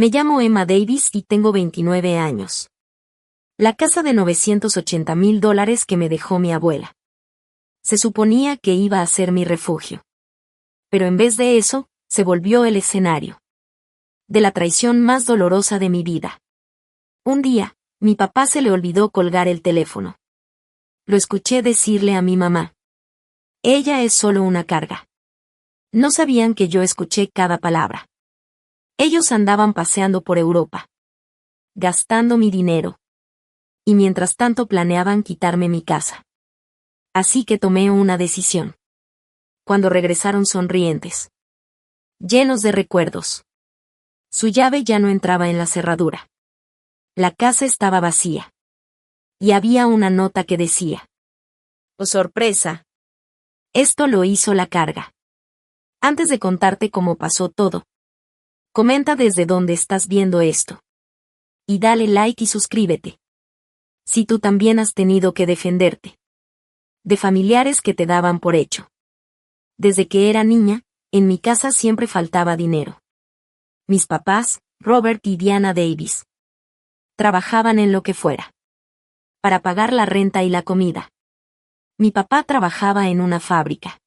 Me llamo Emma Davis y tengo 29 años. La casa de $980,000 que me dejó mi abuela. Se suponía que iba a ser mi refugio. Pero en vez de eso, se volvió el escenario de la traición más dolorosa de mi vida. Un día, mi papá se le olvidó colgar el teléfono. Lo escuché decirle a mi mamá: ella es solo una carga. No sabían que yo escuché cada palabra. Ellos andaban paseando por Europa, gastando mi dinero. Y mientras tanto planeaban quitarme mi casa. Así que tomé una decisión. Cuando regresaron sonrientes, llenos de recuerdos, su llave ya no entraba en la cerradura. La casa estaba vacía. Y había una nota que decía: oh sorpresa. Esto lo hizo la carga. Antes de contarte cómo pasó todo, comenta desde dónde estás viendo esto. Y dale like y suscríbete. Si tú también has tenido que defenderte de familiares que te daban por hecho. Desde que era niña, en mi casa siempre faltaba dinero. Mis papás, Robert y Diana Davis, trabajaban en lo que fuera para pagar la renta y la comida. Mi papá trabajaba en una fábrica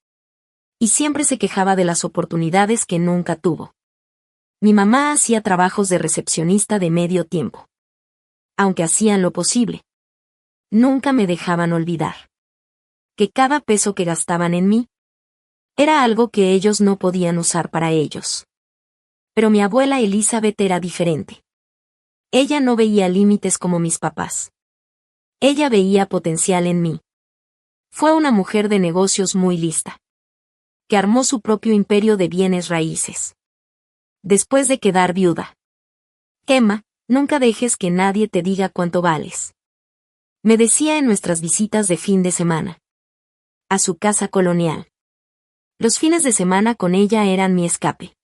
y siempre se quejaba de las oportunidades que nunca tuvo. Mi mamá hacía trabajos de recepcionista de medio tiempo. Aunque hacían lo posible, nunca me dejaban olvidar que cada peso que gastaban en mí era algo que ellos no podían usar para ellos. Pero mi abuela Elizabeth era diferente. Ella no veía límites como mis papás. Ella veía potencial en mí. Fue una mujer de negocios muy lista, que armó su propio imperio de bienes raíces. Después de quedar viuda: Emma, nunca dejes que nadie te diga cuánto vales, me decía en nuestras visitas de fin de semana a su casa colonial. Los fines de semana con ella eran mi escape.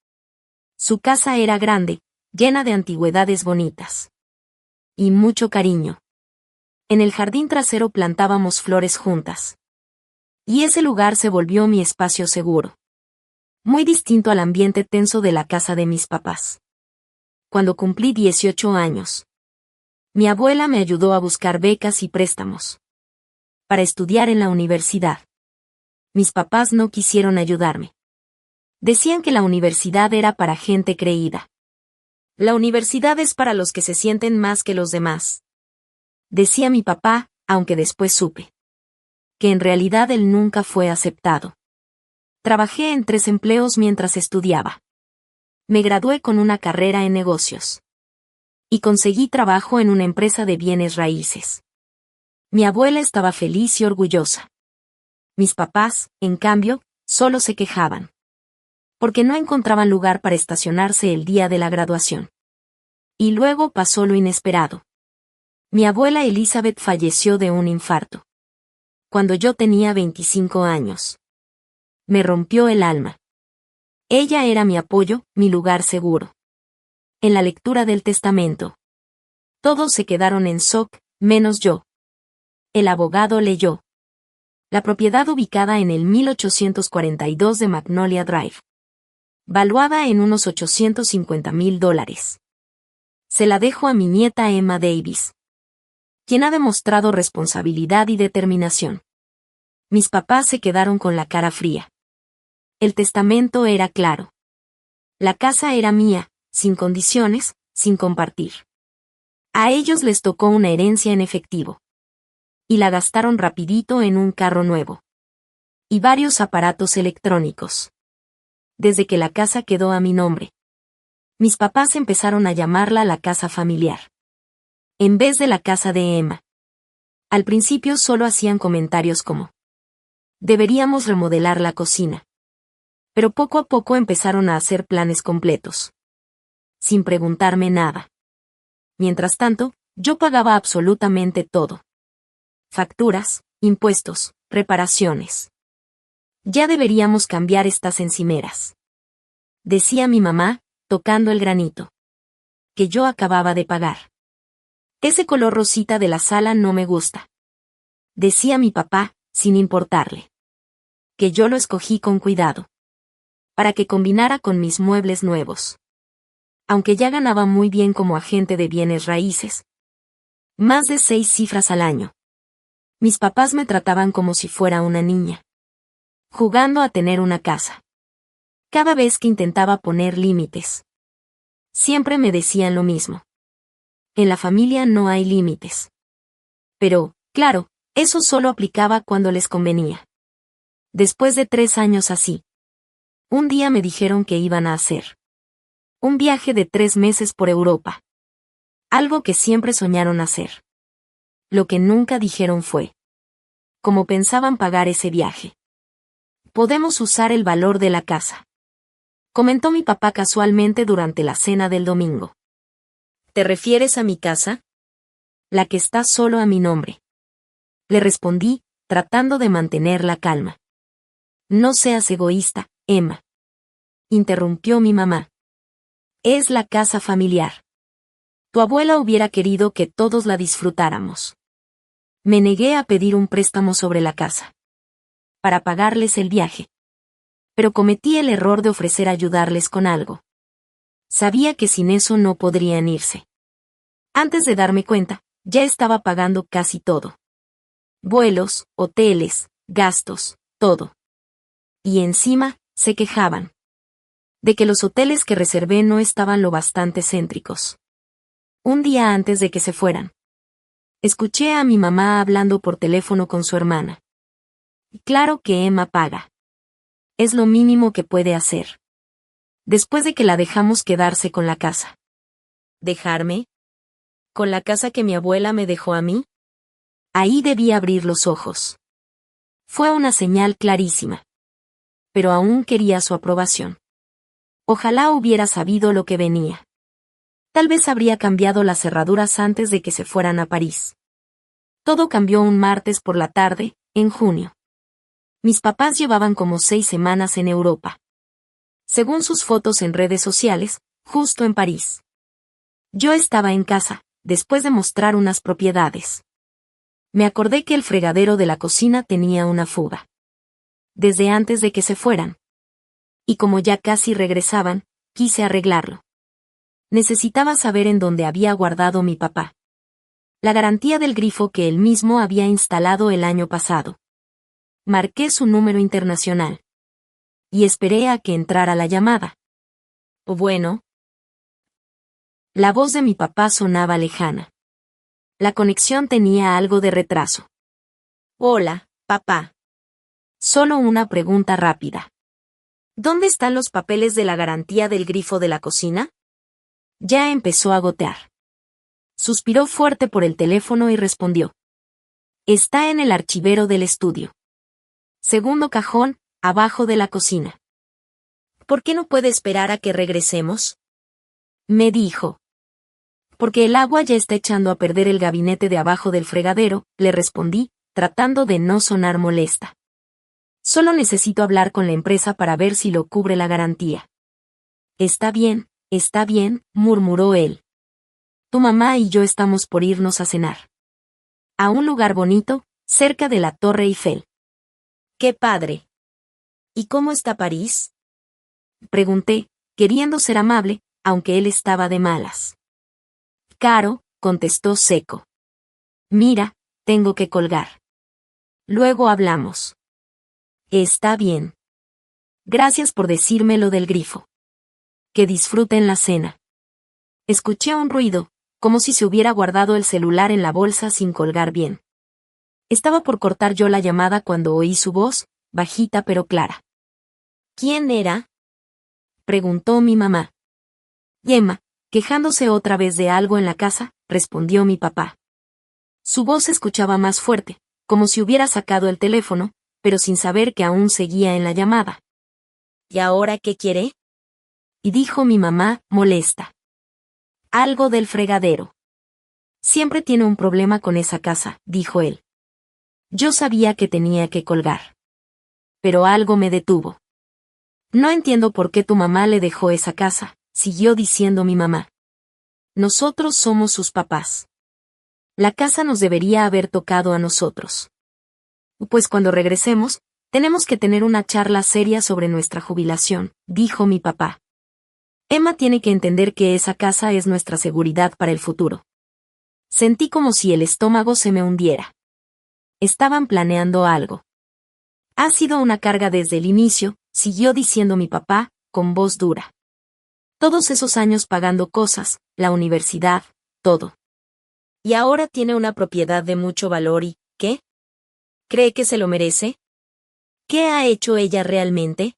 Su casa era grande, llena de antigüedades bonitas. Y mucho cariño. En el jardín trasero plantábamos flores juntas. Y ese lugar se volvió mi espacio seguro. Muy distinto al ambiente tenso de la casa de mis papás. Cuando cumplí 18 años, mi abuela me ayudó a buscar becas y préstamos para estudiar en la universidad. Mis papás no quisieron ayudarme. Decían que la universidad era para gente creída. La universidad es para los que se sienten más que los demás, decía mi papá, aunque después supe que en realidad él nunca fue aceptado. Trabajé en 3 empleos mientras estudiaba. Me gradué con una carrera en negocios. Y conseguí trabajo en una empresa de bienes raíces. Mi abuela estaba feliz y orgullosa. Mis papás, en cambio, solo se quejaban. Porque no encontraban lugar para estacionarse el día de la graduación. Y luego pasó lo inesperado. Mi abuela Elizabeth falleció de un infarto. Cuando yo tenía 25 años. Me rompió el alma. Ella era mi apoyo, mi lugar seguro. En la lectura del testamento, todos se quedaron en shock, menos yo. El abogado leyó: la propiedad ubicada en el 1842 de Magnolia Drive, valuada en unos $850,000. Se la dejo a mi nieta Emma Davis, quien ha demostrado responsabilidad y determinación. Mis papás se quedaron con la cara fría. El testamento era claro. La casa era mía, sin condiciones, sin compartir. A ellos les tocó una herencia en efectivo. Y la gastaron rapidito en un carro nuevo. Y varios aparatos electrónicos. Desde que la casa quedó a mi nombre, mis papás empezaron a llamarla la casa familiar, en vez de la casa de Emma. Al principio solo hacían comentarios como: deberíamos remodelar la cocina. Pero poco a poco empezaron a hacer planes completos, sin preguntarme nada. Mientras tanto, yo pagaba absolutamente todo. Facturas, impuestos, reparaciones. Ya deberíamos cambiar estas encimeras, decía mi mamá, tocando el granito que yo acababa de pagar. Ese color rosita de la sala no me gusta, decía mi papá, sin importarle que yo lo escogí con cuidado, para que combinara con mis muebles nuevos. aunque ya ganaba muy bien como agente de bienes raíces. Más de 6 cifras al año. Mis papás me trataban como si fuera una niña, jugando a tener una casa. Cada vez que intentaba poner límites, siempre me decían lo mismo. En la familia no hay límites. Pero, claro, eso solo aplicaba cuando les convenía. Después de 3 años así, un día me dijeron que iban a hacer un viaje de 3 meses por Europa. Algo que siempre soñaron hacer. Lo que nunca dijeron fue cómo pensaban pagar ese viaje. Podemos usar el valor de la casa, comentó mi papá casualmente durante la cena del domingo. ¿Te refieres a mi casa? La que está solo a mi nombre. Le respondí, tratando de mantener la calma. No seas egoísta, Emma. Interrumpió mi mamá. Es la casa familiar. Tu abuela hubiera querido que todos la disfrutáramos. Me negué a pedir un préstamo sobre la casa, para pagarles el viaje. Pero cometí el error de ofrecer ayudarles con algo. Sabía que sin eso no podrían irse. Antes de darme cuenta, ya estaba pagando casi todo. Vuelos, hoteles, gastos, todo. Y encima, se quejaban de que los hoteles que reservé no estaban lo bastante céntricos. Un día antes de que se fueran, escuché a mi mamá hablando por teléfono con su hermana. Claro que Emma paga. Es lo mínimo que puede hacer. Después de que la dejamos quedarse con la casa. ¿Dejarme? ¿Con la casa que mi abuela me dejó a mí? Ahí debí abrir los ojos. Fue una señal clarísima. Pero aún quería su aprobación. Ojalá hubiera sabido lo que venía. Tal vez habría cambiado las cerraduras antes de que se fueran a París. Todo cambió un martes por la tarde, en junio. Mis papás llevaban como 6 semanas en Europa. Según sus fotos en redes sociales, justo en París. Yo estaba en casa, después de mostrar unas propiedades. Me acordé que el fregadero de la cocina tenía una fuga. Desde antes de que se fueran. Y como ya casi regresaban, quise arreglarlo. Necesitaba saber en dónde había guardado mi papá la garantía del grifo que él mismo había instalado el año pasado. Marqué su número internacional. Y esperé a que entrara la llamada. Bueno. La voz de mi papá sonaba lejana. La conexión tenía algo de retraso. Hola, papá. Solo una pregunta rápida. ¿Dónde están los papeles de la garantía del grifo de la cocina? Ya empezó a gotear. Suspiró fuerte por el teléfono y respondió. Está en el archivero del estudio. Segundo cajón, abajo de la cocina. ¿Por qué no puede esperar a que regresemos? Me dijo. Porque el agua ya está echando a perder el gabinete de abajo del fregadero, le respondí, tratando de no sonar molesta. Solo necesito hablar con la empresa para ver si lo cubre la garantía. Está bien, murmuró él. Tu mamá y yo estamos por irnos a cenar. A un lugar bonito, cerca de la Torre Eiffel. ¡Qué padre! ¿Y cómo está París? Pregunté, queriendo ser amable, aunque él estaba de malas. Caro, contestó seco. Mira, tengo que colgar. Luego hablamos. Está bien. Gracias por decirme lo del grifo. Que disfruten la cena. Escuché un ruido, como si se hubiera guardado el celular en la bolsa sin colgar bien. Estaba por cortar yo la llamada cuando oí su voz, bajita pero clara. ¿Quién era? Preguntó mi mamá. Emma, quejándose otra vez de algo en la casa, respondió mi papá. Su voz se escuchaba más fuerte, como si hubiera sacado el teléfono, pero sin saber que aún seguía en la llamada. ¿Y ahora qué quiere? Y dijo mi mamá, molesta. Algo del fregadero. Siempre tiene un problema con esa casa, dijo él. Yo sabía que tenía que colgar. Pero algo me detuvo. No entiendo por qué tu mamá le dejó esa casa, siguió diciendo mi mamá. Nosotros somos sus papás. La casa nos debería haber tocado a nosotros. Pues cuando regresemos, tenemos que tener una charla seria sobre nuestra jubilación, dijo mi papá. Emma tiene que entender que esa casa es nuestra seguridad para el futuro. Sentí como si el estómago se me hundiera. Estaban planeando algo. Ha sido una carga desde el inicio, siguió diciendo mi papá, con voz dura. Todos esos años pagando cosas, la universidad, todo. Y ahora tiene una propiedad de mucho valor y, ¿qué? ¿Cree que se lo merece? ¿Qué ha hecho ella realmente?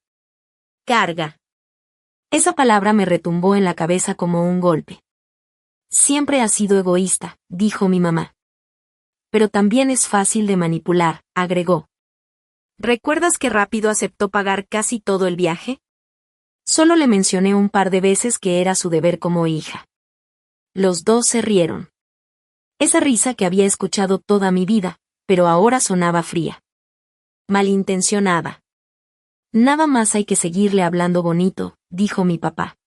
Carga. Esa palabra me retumbó en la cabeza como un golpe. Siempre ha sido egoísta, dijo mi mamá. Pero también es fácil de manipular, agregó. ¿Recuerdas que rápido aceptó pagar casi todo el viaje? Solo le mencioné un par de veces que era su deber como hija. Los dos se rieron. Esa risa que había escuchado toda mi vida, pero ahora sonaba fría. Malintencionada. Nada más hay que seguirle hablando bonito, dijo mi papá.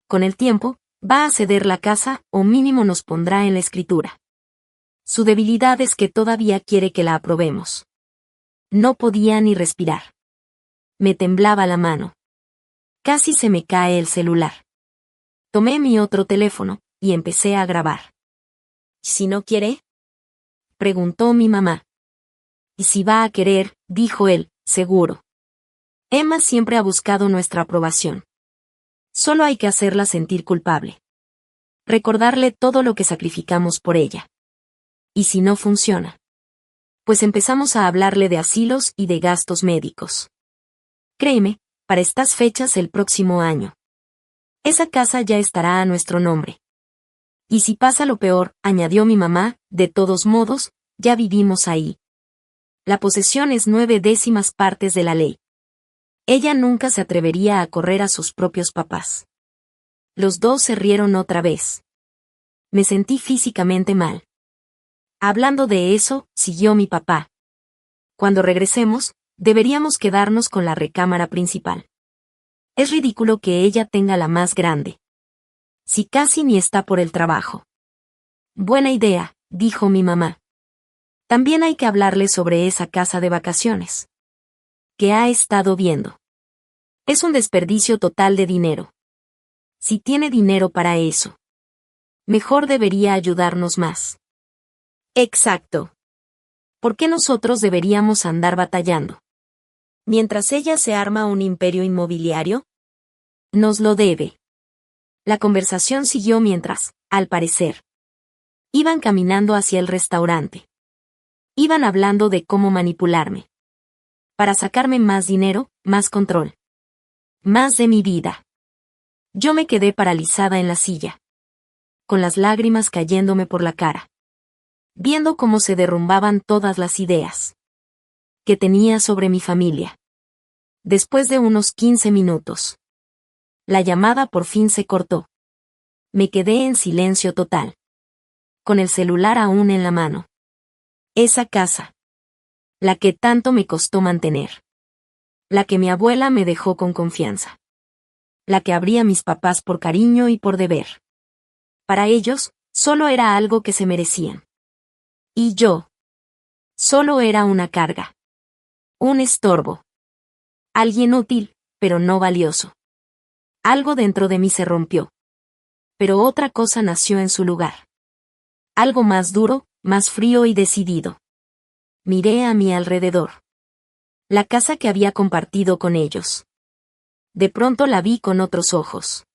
Con el tiempo, va a ceder la casa o mínimo nos pondrá en la escritura. Su debilidad es que todavía quiere que la aprobemos. No podía ni respirar. Me temblaba la mano. Casi se me cae el celular. Tomé mi otro teléfono y empecé a grabar. ¿Si no quiere? Preguntó mi mamá. Y si va a querer, dijo él, seguro. Emma siempre ha buscado nuestra aprobación. Solo hay que hacerla sentir culpable. Recordarle todo lo que sacrificamos por ella. ¿Y si no funciona? Pues empezamos a hablarle de asilos y de gastos médicos. Créeme, para estas fechas el próximo año. Esa casa ya estará a nuestro nombre. Y si pasa lo peor, añadió mi mamá, de todos modos, ya vivimos ahí. La posesión es 9/10 partes de la ley. Ella nunca se atrevería a correr a sus propios papás. Los dos se rieron otra vez. Me sentí físicamente mal. Hablando de eso, siguió mi papá. Cuando regresemos, deberíamos quedarnos con la recámara principal. Es ridículo que ella tenga la más grande. Si casi ni está por el trabajo. Buena idea, dijo mi mamá. También hay que hablarle sobre esa casa de vacaciones. Que ha estado viendo. Es un desperdicio total de dinero. Si tiene dinero para eso. Mejor debería ayudarnos más. Exacto. ¿Por qué nosotros deberíamos andar batallando? Mientras ella se arma un imperio inmobiliario. Nos lo debe. La conversación siguió mientras, al parecer, iban caminando hacia el restaurante. Iban hablando de cómo manipularme. Para sacarme más dinero, más control. Más de mi vida. Yo me quedé paralizada en la silla. Con las lágrimas cayéndome por la cara. Viendo cómo se derrumbaban todas las ideas que tenía sobre mi familia. Después de unos 15 minutos. La llamada por fin se cortó. Me quedé en silencio total. Con el celular aún en la mano. Esa casa. La que tanto me costó mantener. La que mi abuela me dejó con confianza. La que abría mis papás por cariño y por deber. Para ellos, solo era algo que se merecían. Y yo. Solo era una carga. Un estorbo. Alguien útil, pero no valioso. Algo dentro de mí se rompió. Pero otra cosa nació en su lugar. Algo más duro, más frío y decidido. Miré a mi alrededor. La casa que había compartido con ellos. De pronto la vi con otros ojos.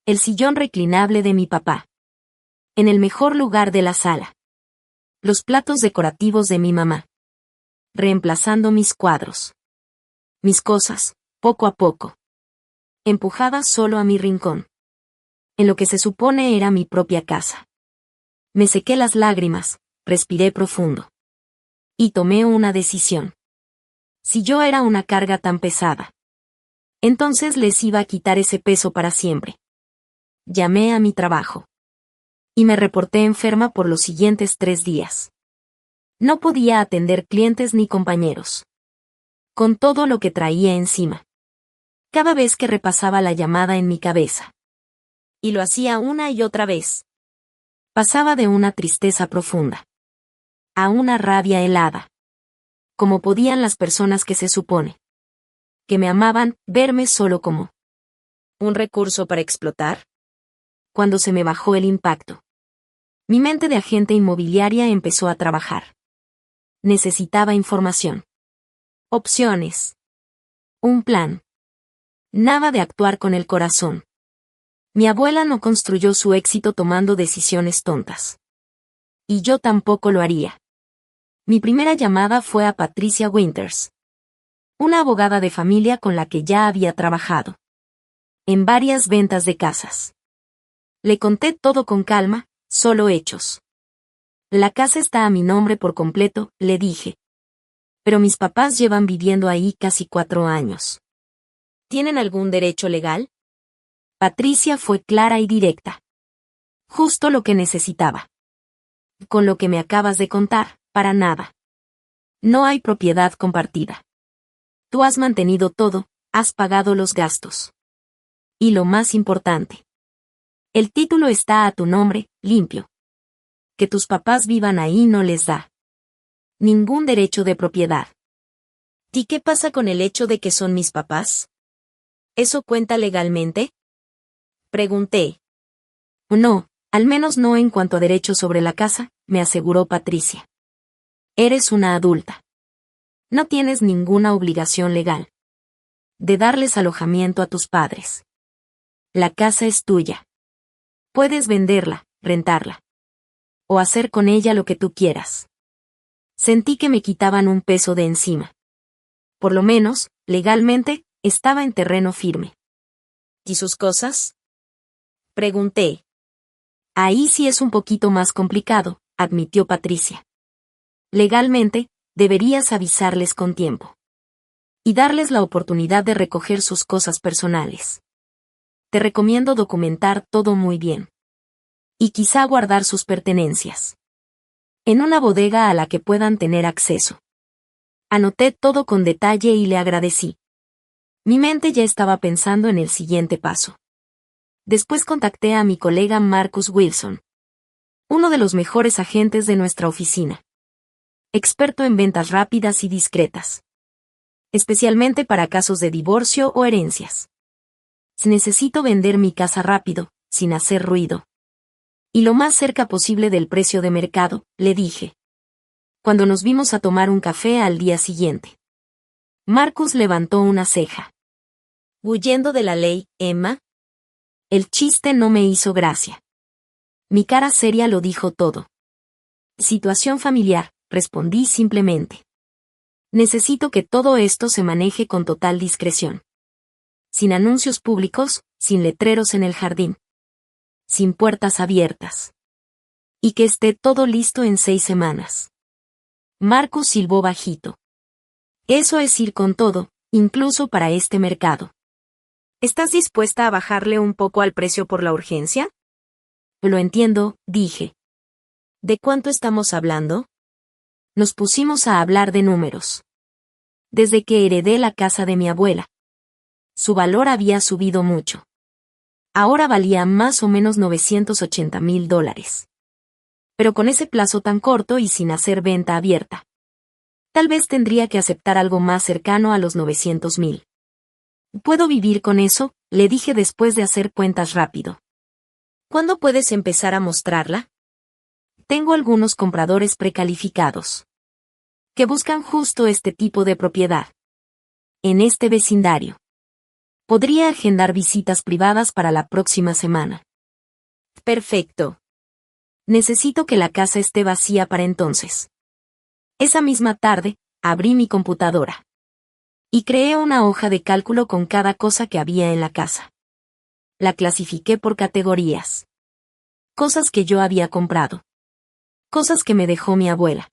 El sillón reclinable de mi papá. En el mejor lugar de la sala. Los platos decorativos de mi mamá. Reemplazando mis cuadros. Mis cosas, poco a poco. Empujadas solo a mi rincón. En lo que se supone era mi propia casa. Me sequé las lágrimas, respiré profundo. Y tomé una decisión. Si yo era una carga tan pesada. Entonces les iba a quitar ese peso para siempre. Llamé a mi trabajo. Y me reporté enferma por los siguientes 3 días. No podía atender clientes ni compañeros. Con todo lo que traía encima. Cada vez que repasaba la llamada en mi cabeza. Y lo hacía una y otra vez. Pasaba de una tristeza profunda. A una rabia helada. Como podían las personas que se supone. Que me amaban, verme solo como ¿Un recurso para explotar? Cuando se me bajó el impacto. Mi mente de agente inmobiliaria empezó a trabajar. Necesitaba información. Opciones. Un plan. Nada de actuar con el corazón. Mi abuela no construyó su éxito tomando decisiones tontas. Y yo tampoco lo haría. Mi primera llamada fue a Patricia Winters, una abogada de familia con la que ya había trabajado en varias ventas de casas. Le conté todo con calma, solo hechos. La casa está a mi nombre por completo, le dije. Pero mis papás llevan viviendo ahí casi 4 años. ¿Tienen algún derecho legal? Patricia fue clara y directa. Justo lo que necesitaba. Con lo que me acabas de contar, para nada. No hay propiedad compartida. Tú has mantenido todo, has pagado los gastos. Y lo más importante. El título está a tu nombre, limpio. Que tus papás vivan ahí no les da ningún derecho de propiedad. ¿Y qué pasa con el hecho de que son mis papás? ¿Eso cuenta legalmente? Pregunté. No, al menos no en cuanto a derechos sobre la casa, me aseguró Patricia. Eres una adulta. No tienes ninguna obligación legal de darles alojamiento a tus padres. La casa es tuya. Puedes venderla, rentarla. O hacer con ella lo que tú quieras. Sentí que me quitaban un peso de encima. Por lo menos, legalmente, estaba en terreno firme. ¿Y sus cosas? Pregunté. Ahí sí es un poquito más complicado, admitió Patricia. Legalmente, deberías avisarles con tiempo. Y darles la oportunidad de recoger sus cosas personales. Te recomiendo documentar todo muy bien. Y quizá guardar sus pertenencias en una bodega a la que puedan tener acceso. Anoté todo con detalle y le agradecí. Mi mente ya estaba pensando en el siguiente paso. Después contacté a mi colega Marcus Wilson, uno de los mejores agentes de nuestra oficina. Experto en ventas rápidas y discretas. Especialmente para casos de divorcio o herencias. Necesito vender mi casa rápido, sin hacer ruido. Y lo más cerca posible del precio de mercado, le dije. Cuando nos vimos a tomar un café al día siguiente. Marcus levantó una ceja. ¿Huyendo de la ley, Emma? El chiste no me hizo gracia. Mi cara seria lo dijo todo. Situación familiar, respondí simplemente. Necesito que todo esto se maneje con total discreción. Sin anuncios públicos, sin letreros en el jardín. Sin puertas abiertas. Y que esté todo listo en 6 semanas. Marcus silbó bajito. Eso es ir con todo, incluso para este mercado. ¿Estás dispuesta a bajarle un poco al precio por la urgencia? Lo entiendo, dije. ¿De cuánto estamos hablando? Nos pusimos a hablar de números. Desde que heredé la casa de mi abuela. Su valor había subido mucho. Ahora valía más o menos $980,000. Pero con ese plazo tan corto y sin hacer venta abierta. Tal vez tendría que aceptar algo más cercano a los 900,000. ¿Puedo vivir con eso?, le dije después de hacer cuentas rápido. ¿Cuándo puedes empezar a mostrarla? Tengo algunos compradores precalificados. Que buscan justo este tipo de propiedad. En este vecindario. Podría agendar visitas privadas para la próxima semana. Perfecto. Necesito que la casa esté vacía para entonces. Esa misma tarde, abrí mi computadora. Y creé una hoja de cálculo con cada cosa que había en la casa. La clasifiqué por categorías. Cosas que yo había comprado. Cosas que me dejó mi abuela.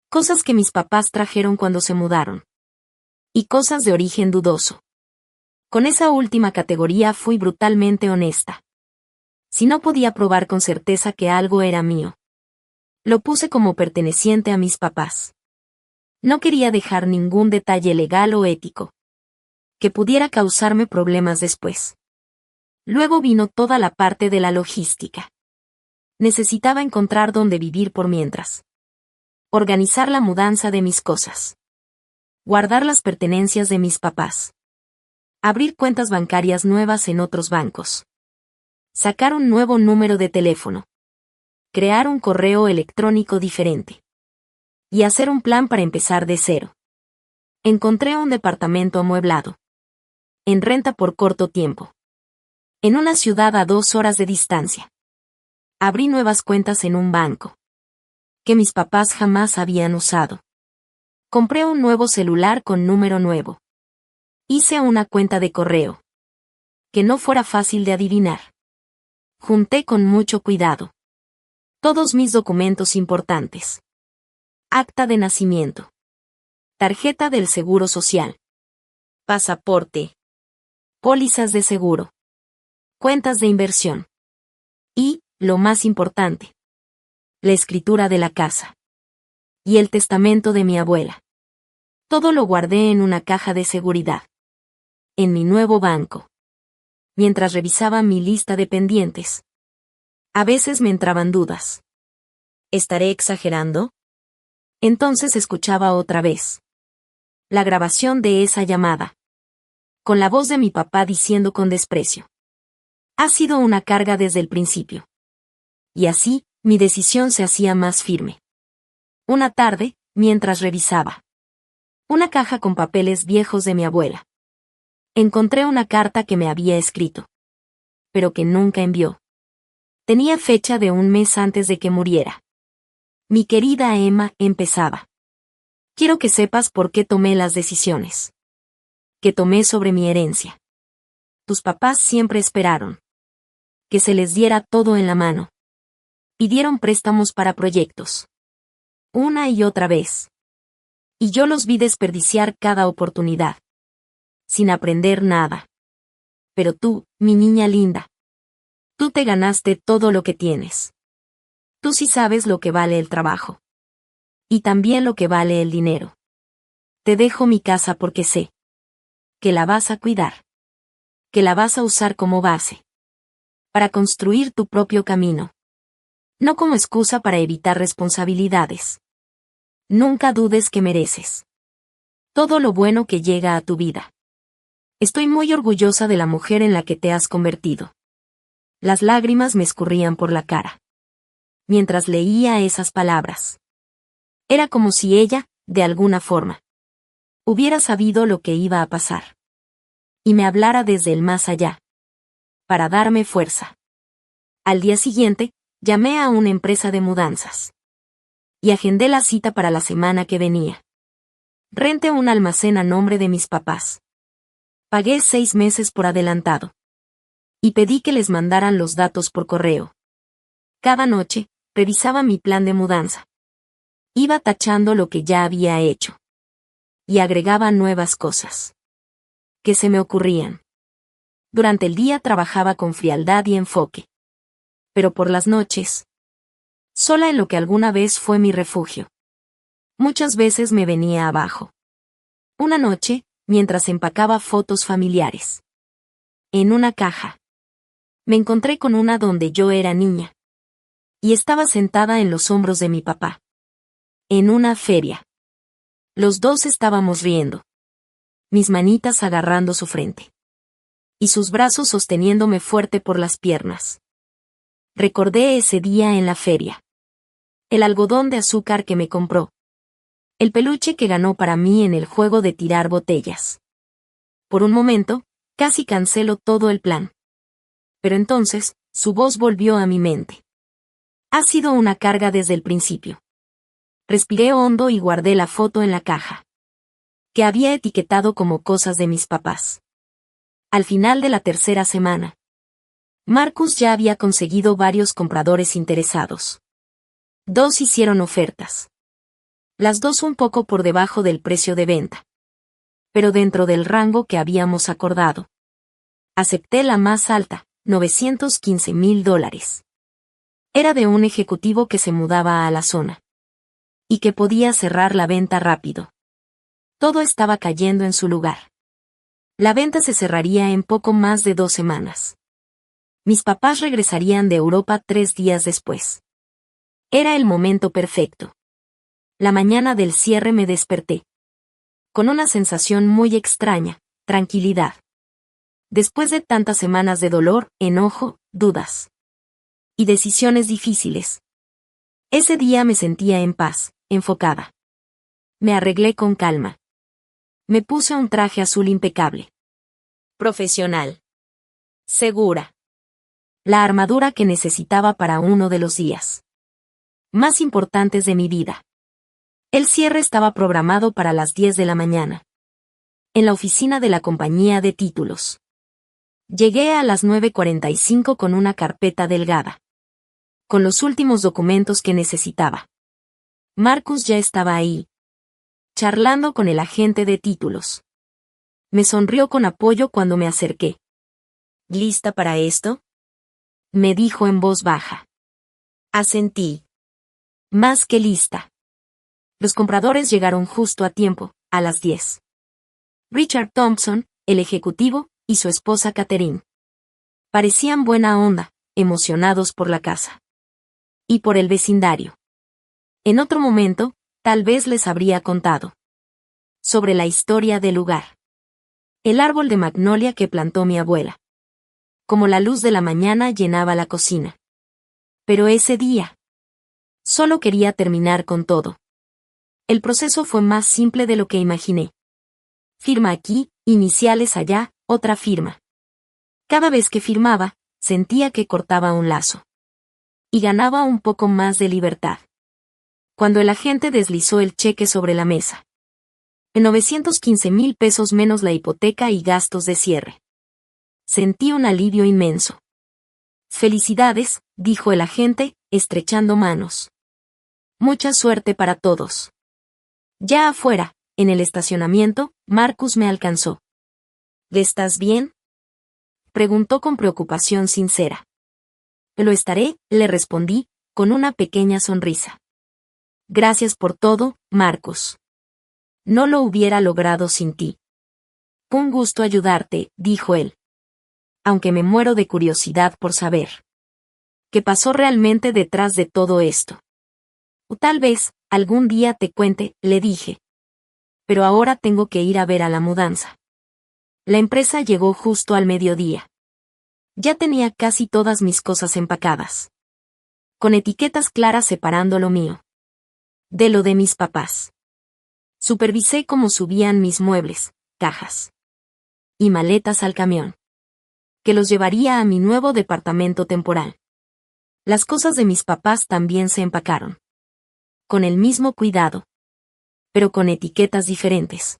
Cosas que mis papás trajeron cuando se mudaron. Y cosas de origen dudoso. Con esa última categoría fui brutalmente honesta. Si no podía probar con certeza que algo era mío, lo puse como perteneciente a mis papás. No quería dejar ningún detalle legal o ético que pudiera causarme problemas después. Luego vino toda la parte de la logística. Necesitaba encontrar dónde vivir por mientras. Organizar la mudanza de mis cosas. Guardar las pertenencias de mis papás. Abrir cuentas bancarias nuevas en otros bancos. Sacar un nuevo número de teléfono. Crear un correo electrónico diferente. Y hacer un plan para empezar de cero. Encontré un departamento amueblado. En renta por corto tiempo. En una ciudad a 2 horas de distancia. Abrí nuevas cuentas en un banco. Que mis papás jamás habían usado. Compré un nuevo celular con número nuevo. Hice una cuenta de correo. Que no fuera fácil de adivinar. Junté con mucho cuidado. Todos mis documentos importantes. Acta de nacimiento. Tarjeta del Seguro Social. Pasaporte. Pólizas de seguro. Cuentas de inversión. Y, lo más importante, la escritura de la casa. Y el testamento de mi abuela. Todo lo guardé en una caja de seguridad. En mi nuevo banco. Mientras revisaba mi lista de pendientes. A veces me entraban dudas. ¿Estaré exagerando? Entonces escuchaba otra vez. La grabación de esa llamada. Con la voz de mi papá diciendo con desprecio. Ha sido una carga desde el principio. Y así, mi decisión se hacía más firme. Una tarde, mientras revisaba una caja con papeles viejos de mi abuela, encontré una carta que me había escrito, pero que nunca envió. Tenía fecha de un mes antes de que muriera. Mi querida Emma, empezaba. Quiero que sepas por qué tomé las decisiones que tomé sobre mi herencia. Tus papás siempre esperaron que se les diera todo en la mano. Pidieron préstamos para proyectos. Una y otra vez. Y yo los vi desperdiciar cada oportunidad. Sin aprender nada. Pero tú, mi niña linda. Tú te ganaste todo lo que tienes. Tú sí sabes lo que vale el trabajo. Y también lo que vale el dinero. Te dejo mi casa porque sé que la vas a cuidar. Que la vas a usar como base. Para construir tu propio camino. No como excusa para evitar responsabilidades. Nunca dudes que mereces todo lo bueno que llega a tu vida. Estoy muy orgullosa de la mujer en la que te has convertido. Las lágrimas me escurrían por la cara. Mientras leía esas palabras. Era como si ella, de alguna forma, hubiera sabido lo que iba a pasar. Y me hablara desde el más allá. Para darme fuerza. Al día siguiente, llamé a una empresa de mudanzas. Y agendé la cita para la semana que venía. Renté un almacén a nombre de mis papás. Pagué 6 meses por adelantado. Y pedí que les mandaran los datos por correo. Cada noche, revisaba mi plan de mudanza. Iba tachando lo que ya había hecho. Y agregaba nuevas cosas. Que se me ocurrían. Durante el día trabajaba con frialdad y enfoque. Pero por las noches, sola en lo que alguna vez fue mi refugio. Muchas veces me venía abajo. Una noche, mientras empacaba fotos familiares. En una caja. Me encontré con una donde yo era niña. Y estaba sentada en los hombros de mi papá. En una feria. Los dos estábamos riendo. Mis manitas agarrando su frente. Y sus brazos sosteniéndome fuerte por las piernas. Recordé ese día en la feria. El algodón de azúcar que me compró. El peluche que ganó para mí en el juego de tirar botellas. Por un momento, casi canceló todo el plan. Pero entonces, su voz volvió a mi mente. Ha sido una carga desde el principio. Respiré hondo y guardé la foto en la caja. Que había etiquetado como cosas de mis papás. Al final de la tercera semana, Marcus ya había conseguido varios compradores interesados. 2 hicieron ofertas. Las 2 un poco por debajo del precio de venta. Pero dentro del rango que habíamos acordado. Acepté la más alta, $915,000. Era de un ejecutivo que se mudaba a la zona. Y que podía cerrar la venta rápido. Todo estaba cayendo en su lugar. La venta se cerraría en poco más de 2 semanas. Mis papás regresarían de Europa 3 días después. Era el momento perfecto. La mañana del cierre me desperté. Con una sensación muy extraña, tranquilidad. Después de tantas semanas de dolor, enojo, dudas y decisiones difíciles, ese día me sentía en paz, enfocada. Me arreglé con calma. Me puse un traje azul impecable. Profesional. Segura. La armadura que necesitaba para uno de los días más importantes de mi vida. El cierre estaba programado para las 10 de la mañana. En la oficina de la compañía de títulos. Llegué a las 9:45 con una carpeta delgada. Con los últimos documentos que necesitaba. Marcus ya estaba ahí. Charlando con el agente de títulos. Me sonrió con apoyo cuando me acerqué. ¿Lista para esto? Me dijo en voz baja. Asentí. Más que lista. Los compradores llegaron justo a tiempo, a las 10. Richard Thompson, el ejecutivo, y su esposa Catherine. Parecían buena onda, emocionados por la casa. Y por el vecindario. En otro momento, tal vez les habría contado. Sobre la historia del lugar. El árbol de magnolia que plantó mi abuela. Como la luz de la mañana llenaba la cocina. Pero ese día. Solo quería terminar con todo. El proceso fue más simple de lo que imaginé. Firma aquí, iniciales allá, otra firma. Cada vez que firmaba, sentía que cortaba un lazo. Y ganaba un poco más de libertad. Cuando el agente deslizó el cheque sobre la mesa. En 915,000 pesos menos la hipoteca y gastos de cierre. Sentí un alivio inmenso. Felicidades, dijo el agente, estrechando manos. Mucha suerte para todos. Ya afuera, en el estacionamiento, Marcus me alcanzó. ¿Estás bien? Preguntó con preocupación sincera. Lo estaré, le respondí, con una pequeña sonrisa. Gracias por todo, Marcus. No lo hubiera logrado sin ti. Un gusto ayudarte, dijo él. Aunque me muero de curiosidad por saber. ¿Qué pasó realmente detrás de todo esto? O tal vez, algún día te cuente, le dije. Pero ahora tengo que ir a ver a la mudanza. La empresa llegó justo al mediodía. Ya tenía casi todas mis cosas empacadas. Con etiquetas claras separando lo mío. De lo de mis papás. Supervisé cómo subían mis muebles, cajas. Y maletas al camión. Que los llevaría a mi nuevo departamento temporal. Las cosas de mis papás también se empacaron. Con el mismo cuidado. Pero con etiquetas diferentes.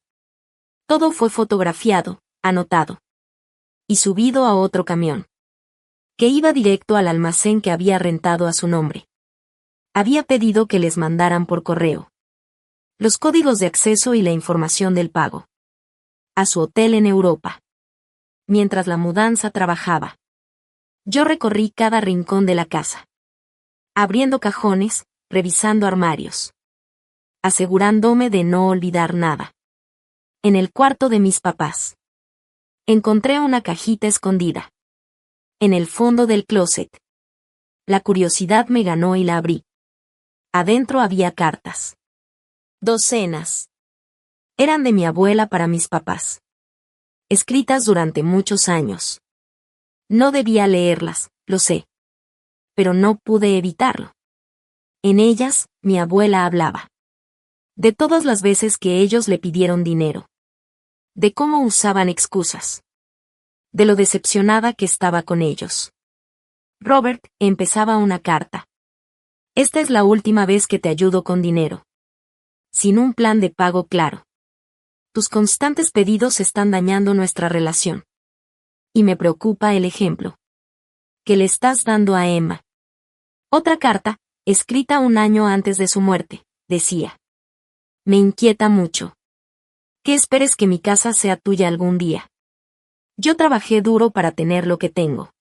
Todo fue fotografiado, anotado. Y subido a otro camión. Que iba directo al almacén que había rentado a su nombre. Había pedido que les mandaran por correo. Los códigos de acceso y la información del pago. A su hotel en Europa. Mientras la mudanza trabajaba. Yo recorrí cada rincón de la casa. Abriendo cajones, revisando armarios. Asegurándome de no olvidar nada. En el cuarto de mis papás. Encontré una cajita escondida. En el fondo del closet. La curiosidad me ganó y la abrí. Adentro había cartas. Docenas. Eran de mi abuela para mis papás. Escritas durante muchos años. No debía leerlas, lo sé. Pero no pude evitarlo. En ellas, mi abuela hablaba. De todas las veces que ellos le pidieron dinero. De cómo usaban excusas. De lo decepcionada que estaba con ellos. Robert, empezaba una carta. Esta es la última vez que te ayudo con dinero. Sin un plan de pago claro. Tus constantes pedidos están dañando nuestra relación. Y me preocupa el ejemplo que le estás dando a Emma. Otra carta, escrita un año antes de su muerte, decía. Me inquieta mucho. Que esperes que mi casa sea tuya algún día. Yo trabajé duro para tener lo que tengo.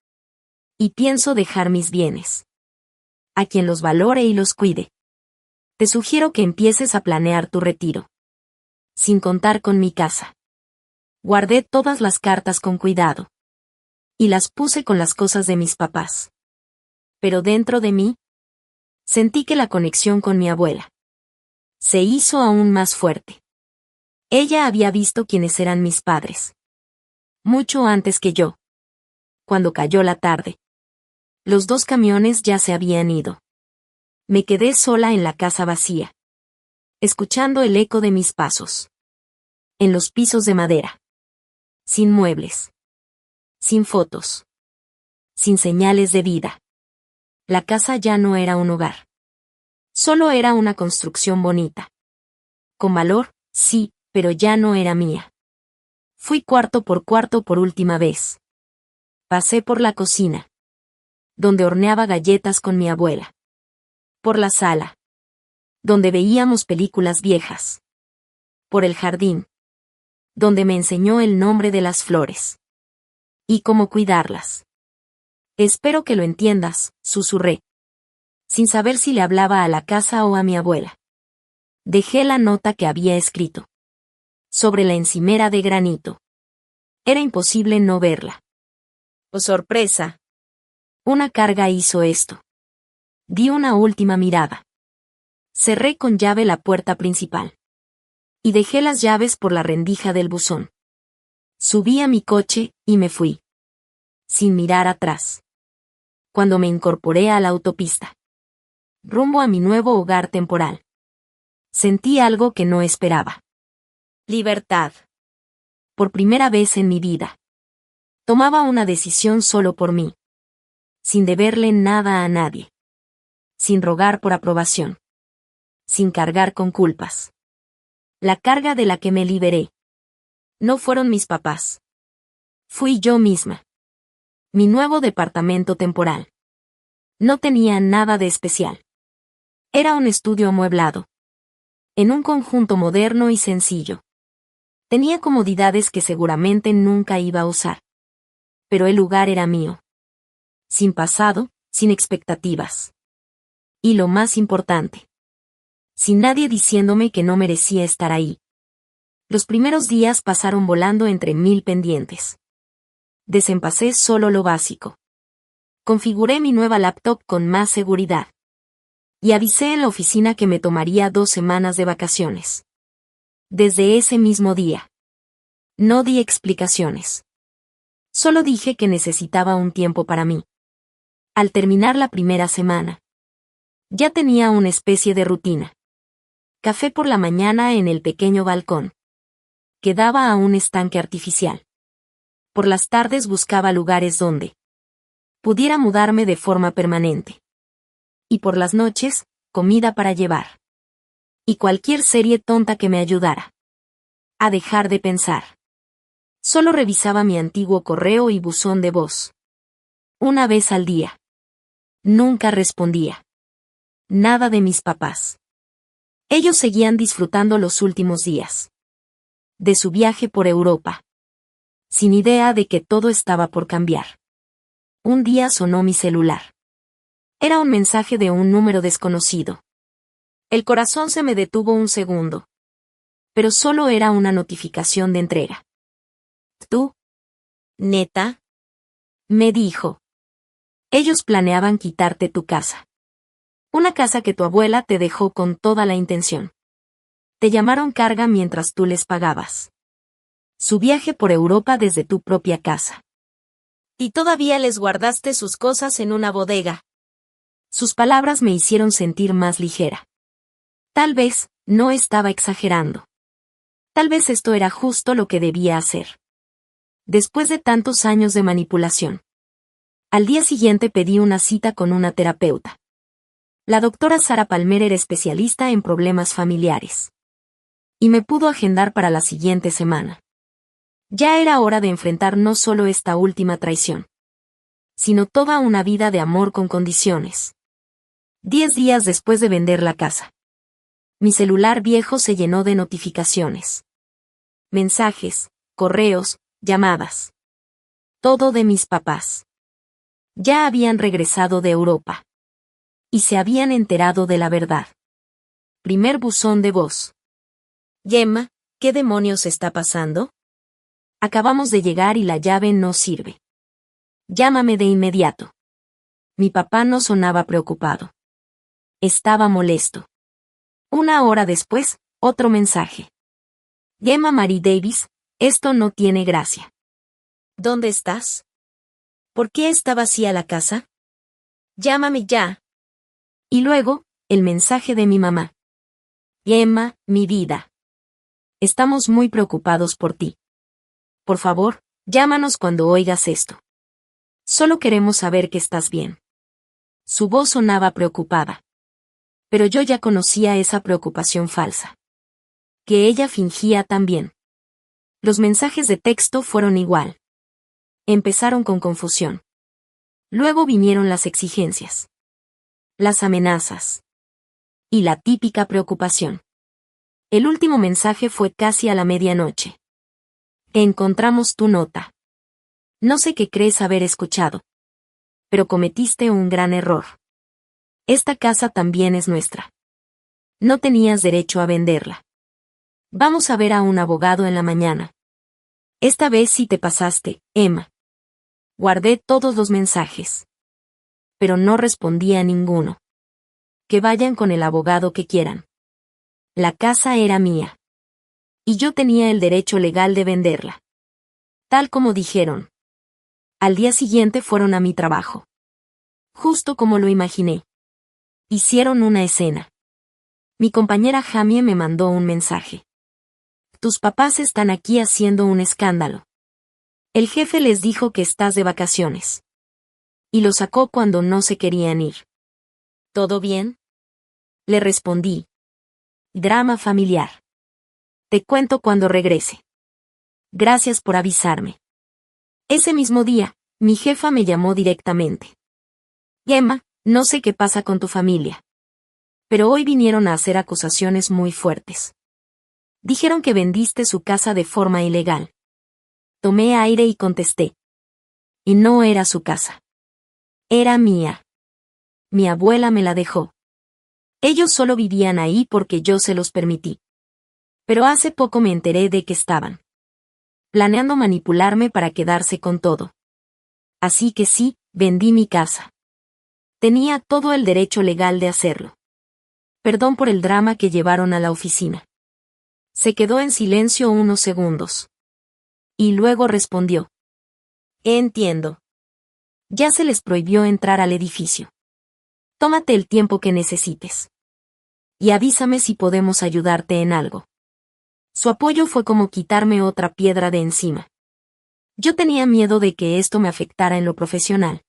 Y pienso dejar mis bienes. A quien los valore y los cuide. Te sugiero que empieces a planear tu retiro. Sin contar con mi casa. Guardé todas las cartas con cuidado. Y las puse con las cosas de mis papás. Pero dentro de mí, sentí que la conexión con mi abuela se hizo aún más fuerte. Ella había visto quiénes eran mis padres. mucho antes que yo. Cuando cayó la tarde, los 2 camiones ya se habían ido. Me quedé sola en la casa vacía, escuchando el eco de mis pasos. En los pisos de madera. Sin muebles. Sin fotos. Sin señales de vida. La casa ya no era un hogar. Solo era una construcción bonita. Con valor, sí, pero ya no era mía. Fui cuarto por última vez. Pasé por la cocina, donde horneaba galletas con mi abuela. Por la sala, donde veíamos películas viejas. Por el jardín, donde me enseñó el nombre de las flores. Y cómo cuidarlas. Espero que lo entiendas, susurré. Sin saber si le hablaba a la casa o a mi abuela. Dejé la nota que había escrito. Sobre la encimera de granito. Era imposible no verla. Oh, sorpresa. Una carga hizo esto. Di una última mirada. Cerré con llave la puerta principal. Y dejé las llaves por la rendija del buzón. Subí a mi coche, y me fui. Sin mirar atrás. Cuando me incorporé a la autopista. Rumbo a mi nuevo hogar temporal. Sentí algo que no esperaba. Libertad. Por primera vez en mi vida. Tomaba una decisión solo por mí. Sin deberle nada a nadie. Sin rogar por aprobación. Sin cargar con culpas. La carga de la que me liberé. No fueron mis papás. Fui yo misma. Mi nuevo departamento temporal. No tenía nada de especial. Era un estudio amueblado. En un conjunto moderno y sencillo. Tenía comodidades que seguramente nunca iba a usar. Pero el lugar era mío. Sin pasado, sin expectativas. Y lo más importante. Sin nadie diciéndome que no merecía estar ahí. Los primeros días pasaron volando entre 1000 pendientes. Desempacé solo lo básico. Configuré mi nueva laptop con más seguridad. Y avisé en la oficina que me tomaría 2 semanas de vacaciones. Desde ese mismo día. No di explicaciones. Solo dije que necesitaba un tiempo para mí. Al terminar la primera semana. Ya tenía una especie de rutina. Café por la mañana en el pequeño balcón. Que daba a un estanque artificial. Por las tardes buscaba lugares donde pudiera mudarme de forma permanente. Y por las noches, comida para llevar. Y cualquier serie tonta que me ayudara a dejar de pensar. Solo revisaba mi antiguo correo y buzón de voz. Una vez al día. Nunca respondía. Nada de mis papás. Ellos seguían disfrutando los últimos días. De su viaje por Europa. Sin idea de que todo estaba por cambiar. Un día sonó mi celular. Era un mensaje de un número desconocido. El corazón se me detuvo un segundo. Pero solo era una notificación de entrega. ¿Tú? ¿Neta? Me dijo. Ellos planeaban quitarte tu casa. Una casa que tu abuela te dejó con toda la intención. Te llamaron carga mientras tú les pagabas. Su viaje por Europa desde tu propia casa. Y todavía les guardaste sus cosas en una bodega. Sus palabras me hicieron sentir más ligera. Tal vez, no estaba exagerando. Tal vez esto era justo lo que debía hacer. Después de tantos años de manipulación. Al día siguiente pedí una cita con una terapeuta. La doctora Sara Palmer era especialista en problemas familiares. Y me pudo agendar para la siguiente semana. Ya era hora de enfrentar no solo esta última traición, sino toda una vida de amor con condiciones. 10 días después de vender la casa. Mi celular viejo se llenó de notificaciones. Mensajes, correos, llamadas. Todo de mis papás. Ya habían regresado de Europa. Y se habían enterado de la verdad. Primer buzón de voz. Gemma, ¿qué demonios está pasando? Acabamos de llegar y la llave no sirve. Llámame de inmediato. Mi papá no sonaba preocupado. Estaba molesto. 1 hora después, otro mensaje. Gemma Marie Davis, esto no tiene gracia. ¿Dónde estás? ¿Por qué está vacía la casa? Llámame ya. Y luego, el mensaje de mi mamá. Emma, mi vida. Estamos muy preocupados por ti. Por favor, llámanos cuando oigas esto. Solo queremos saber que estás bien. Su voz sonaba preocupada. Pero yo ya conocía esa preocupación falsa. Que ella fingía también. Los mensajes de texto fueron igual. Empezaron con confusión. Luego vinieron las exigencias. Las amenazas. Y la típica preocupación. El último mensaje fue casi a la medianoche. Encontramos tu nota. No sé qué crees haber escuchado. Pero cometiste un gran error. Esta casa también es nuestra. No tenías derecho a venderla. Vamos a ver a un abogado en la mañana. Esta vez sí te pasaste, Emma. Guardé todos los mensajes. Pero no respondí a ninguno. Que vayan con el abogado que quieran. La casa era mía. Y yo tenía el derecho legal de venderla. Tal como dijeron. Al día siguiente fueron a mi trabajo. Justo como lo imaginé. Hicieron una escena. Mi compañera Jamie me mandó un mensaje. Tus papás están aquí haciendo un escándalo. El jefe les dijo que estás de vacaciones. Y lo sacó cuando no se querían ir. ¿Todo bien? Le respondí. Drama familiar. Te cuento cuando regrese. Gracias por avisarme. Ese mismo día, mi jefa me llamó directamente. Emma, no sé qué pasa con tu familia. Pero hoy vinieron a hacer acusaciones muy fuertes. Dijeron que vendiste su casa de forma ilegal. Tomé aire y contesté. Y no era su casa. Era mía. Mi abuela me la dejó. Ellos solo vivían ahí porque yo se los permití. Pero hace poco me enteré de que estaban planeando manipularme para quedarse con todo. Así que sí, vendí mi casa. Tenía todo el derecho legal de hacerlo. Perdón por el drama que llevaron a la oficina. Se quedó en silencio unos segundos. Y luego respondió. Entiendo. Ya se les prohibió entrar al edificio. Tómate el tiempo que necesites. Y avísame si podemos ayudarte en algo. Su apoyo fue como quitarme otra piedra de encima. Yo tenía miedo de que esto me afectara en lo profesional.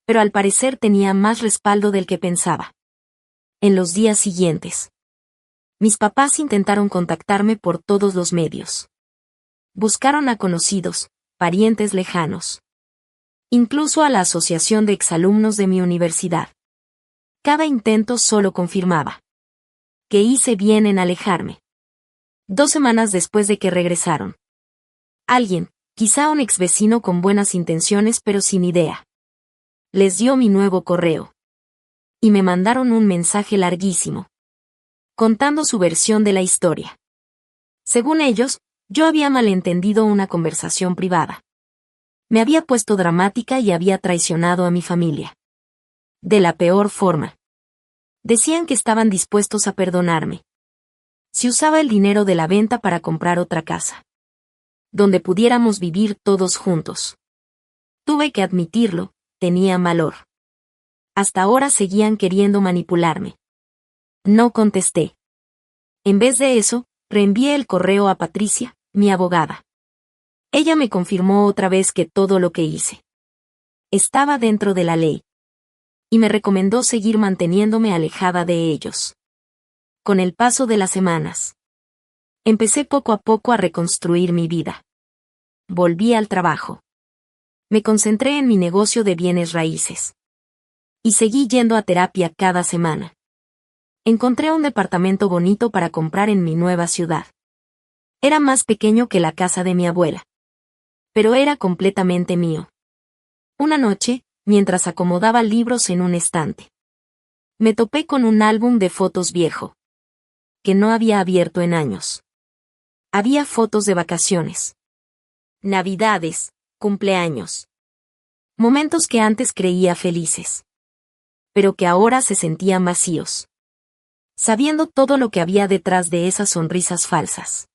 Pero al parecer tenía más respaldo del que pensaba. En los días siguientes, mis papás intentaron contactarme por todos los medios. Buscaron a conocidos, parientes lejanos. Incluso a la asociación de exalumnos de mi universidad. Cada intento solo confirmaba que hice bien en alejarme. 2 semanas después de que regresaron. Alguien, quizá un exvecino con buenas intenciones pero sin idea. Les dio mi nuevo correo. Y me mandaron un mensaje larguísimo. Contando su versión de la historia. Según ellos, yo había malentendido una conversación privada. Me había puesto dramática y había traicionado a mi familia. De la peor forma. Decían que estaban dispuestos a perdonarme. Si usaba el dinero de la venta para comprar otra casa. Donde pudiéramos vivir todos juntos. Tuve que admitirlo, tenía valor. Hasta ahora seguían queriendo manipularme. No contesté. En vez de eso, reenvié el correo a Patricia, mi abogada. Ella me confirmó otra vez que todo lo que hice estaba dentro de la ley. Y me recomendó seguir manteniéndome alejada de ellos. Con el paso de las semanas, empecé poco a poco a reconstruir mi vida. Volví al trabajo. Me concentré en mi negocio de bienes raíces. Y seguí yendo a terapia cada semana. Encontré un departamento bonito para comprar en mi nueva ciudad. Era más pequeño que la casa de mi abuela. Pero era completamente mío. Una noche, mientras acomodaba libros en un estante, me topé con un álbum de fotos viejo, que no había abierto en años. Había fotos de vacaciones, navidades, cumpleaños. Momentos que antes creía felices, pero que ahora se sentían vacíos. Sabiendo todo lo que había detrás de esas sonrisas falsas.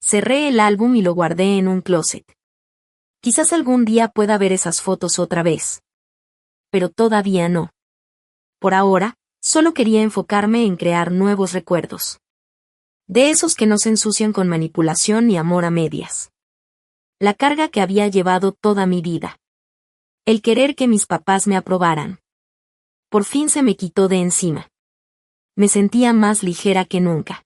Cerré el álbum y lo guardé en un closet. Quizás algún día pueda ver esas fotos otra vez. Pero todavía no. Por ahora, solo quería enfocarme en crear nuevos recuerdos. De esos que no se ensucian con manipulación ni amor a medias. La carga que había llevado toda mi vida. El querer que mis papás me aprobaran. Por fin se me quitó de encima. Me sentía más ligera que nunca.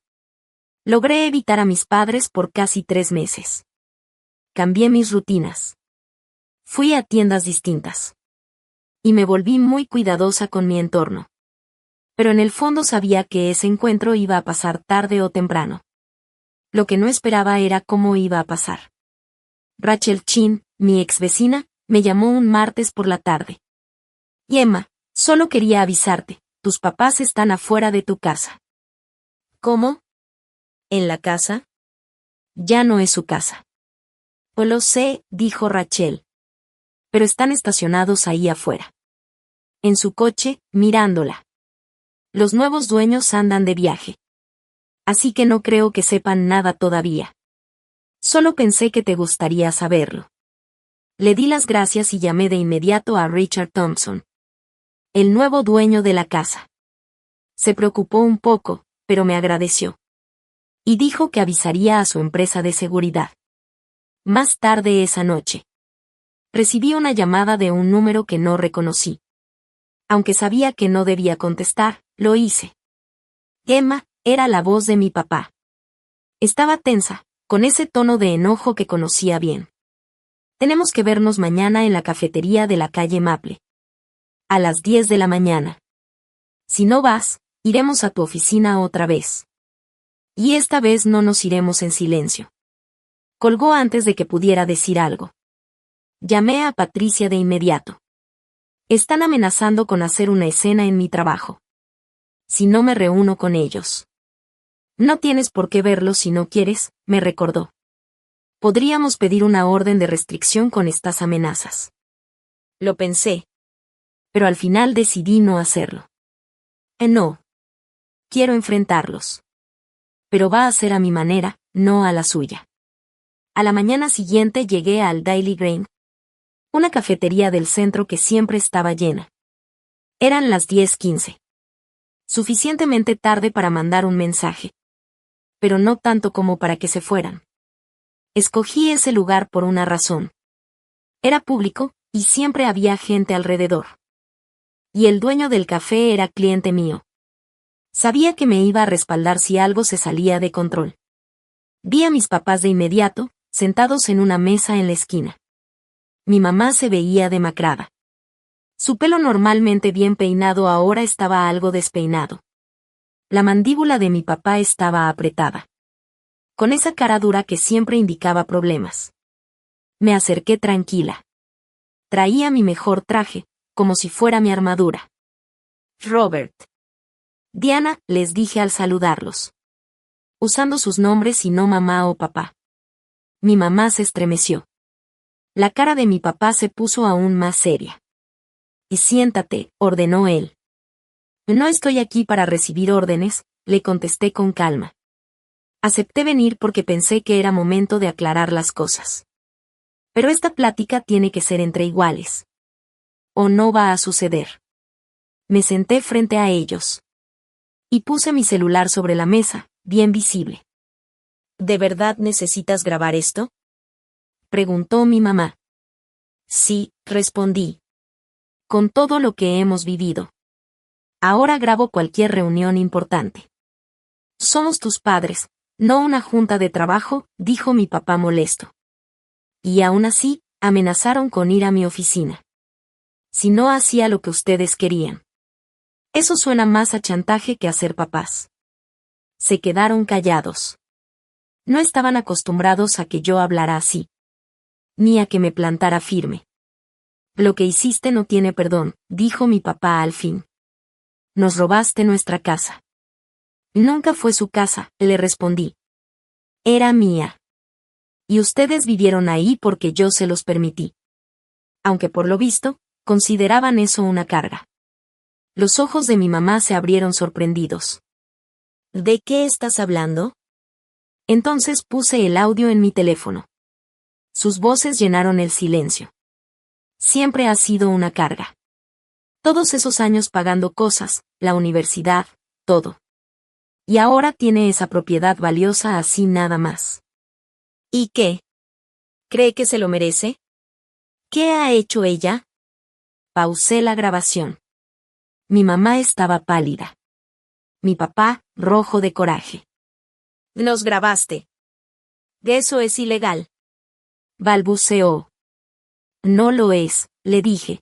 Logré evitar a mis padres por casi 3 meses. Cambié mis rutinas. Fui a tiendas distintas. Y me volví muy cuidadosa con mi entorno. Pero en el fondo sabía que ese encuentro iba a pasar tarde o temprano. Lo que no esperaba era cómo iba a pasar. Rachel Chin, mi ex vecina, me llamó un martes por la tarde. Y Emma, solo quería avisarte, tus papás están afuera de tu casa. ¿Cómo? ¿En la casa? Ya no es su casa. Pues lo sé, dijo Rachel. Pero están estacionados ahí afuera. En su coche, mirándola. Los nuevos dueños andan de viaje. Así que no creo que sepan nada todavía. Solo pensé que te gustaría saberlo. Le di las gracias y llamé de inmediato a Richard Thompson, el nuevo dueño de la casa. Se preocupó un poco, pero me agradeció. Y dijo que avisaría a su empresa de seguridad. Más tarde esa noche, recibí una llamada de un número que no reconocí. Aunque sabía que no debía contestar, lo hice. Emma, era la voz de mi papá. Estaba tensa, con ese tono de enojo que conocía bien. Tenemos que vernos mañana en la cafetería de la calle Maple. A las 10 de la mañana. Si no vas, iremos a tu oficina otra vez. Y esta vez no nos iremos en silencio. Colgó antes de que pudiera decir algo. Llamé a Patricia de inmediato. Están amenazando con hacer una escena en mi trabajo. Si no me reúno con ellos. No tienes por qué verlos si no quieres, me recordó. Podríamos pedir una orden de restricción con estas amenazas. Lo pensé. Pero al final decidí no hacerlo. No. Quiero enfrentarlos. Pero va a ser a mi manera, no a la suya. A la mañana siguiente llegué al Daily Grain, una cafetería del centro que siempre estaba llena. Eran las 10:15. Suficientemente tarde para mandar un mensaje. Pero no tanto como para que se fueran. Escogí ese lugar por una razón. Era público, y siempre había gente alrededor. Y el dueño del café era cliente mío. Sabía que me iba a respaldar si algo se salía de control. Vi a mis papás de inmediato, sentados en una mesa en la esquina. Mi mamá se veía demacrada. Su pelo normalmente bien peinado ahora estaba algo despeinado. La mandíbula de mi papá estaba apretada. Con esa cara dura que siempre indicaba problemas. Me acerqué tranquila. Traía mi mejor traje, como si fuera mi armadura. Robert. Diana, les dije al saludarlos. Usando sus nombres y no mamá o papá. Mi mamá se estremeció. La cara de mi papá se puso aún más seria. Y siéntate, ordenó él. No estoy aquí para recibir órdenes, le contesté con calma. Acepté venir porque pensé que era momento de aclarar las cosas. Pero esta plática tiene que ser entre iguales. O no va a suceder. Me senté frente a ellos. Y puse mi celular sobre la mesa, bien visible. ¿De verdad necesitas grabar esto? Preguntó mi mamá. Sí, respondí. Con todo lo que hemos vivido. Ahora grabo cualquier reunión importante. Somos tus padres, no una junta de trabajo, dijo mi papá molesto. Y aún así, amenazaron con ir a mi oficina. Si no hacía lo que ustedes querían. Eso suena más a chantaje que a ser papás. Se quedaron callados. No estaban acostumbrados a que yo hablara así. Ni a que me plantara firme. Lo que hiciste no tiene perdón, dijo mi papá al fin. Nos robaste nuestra casa. Nunca fue su casa, le respondí. Era mía. Y ustedes vivieron ahí porque yo se los permití. Aunque por lo visto, consideraban eso una carga. Los ojos de mi mamá se abrieron sorprendidos. ¿De qué estás hablando? Entonces puse el audio en mi teléfono. Sus voces llenaron el silencio. Siempre ha sido una carga. Todos esos años pagando cosas, la universidad, todo. Y ahora tiene esa propiedad valiosa así nada más. ¿Y qué? ¿Cree que se lo merece? ¿Qué ha hecho ella? Pausé la grabación. Mi mamá estaba pálida. Mi papá, rojo de coraje. Nos grabaste. Eso es ilegal. Balbuceó. No lo es, le dije.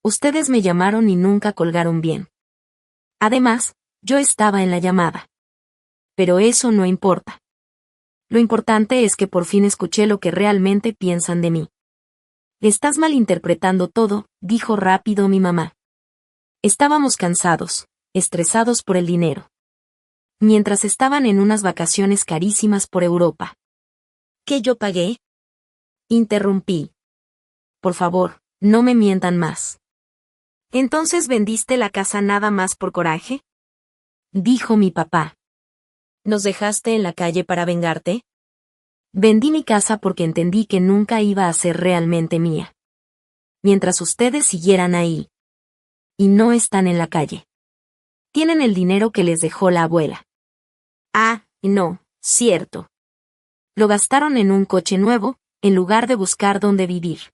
Ustedes me llamaron y nunca colgaron bien. Además, yo estaba en la llamada. Pero eso no importa. Lo importante es que por fin escuché lo que realmente piensan de mí. Estás malinterpretando todo, dijo rápido mi mamá. Estábamos cansados, estresados por el dinero. Mientras estaban en unas vacaciones carísimas por Europa. ¿Qué yo pagué? Interrumpí. Por favor, no me mientan más. ¿Entonces vendiste la casa nada más por coraje? Dijo mi papá. ¿Nos dejaste en la calle para vengarte? Vendí mi casa porque entendí que nunca iba a ser realmente mía. Mientras ustedes siguieran ahí. Y no están en la calle. Tienen el dinero que les dejó la abuela. Ah, no, cierto. Lo gastaron en un coche nuevo, en lugar de buscar dónde vivir.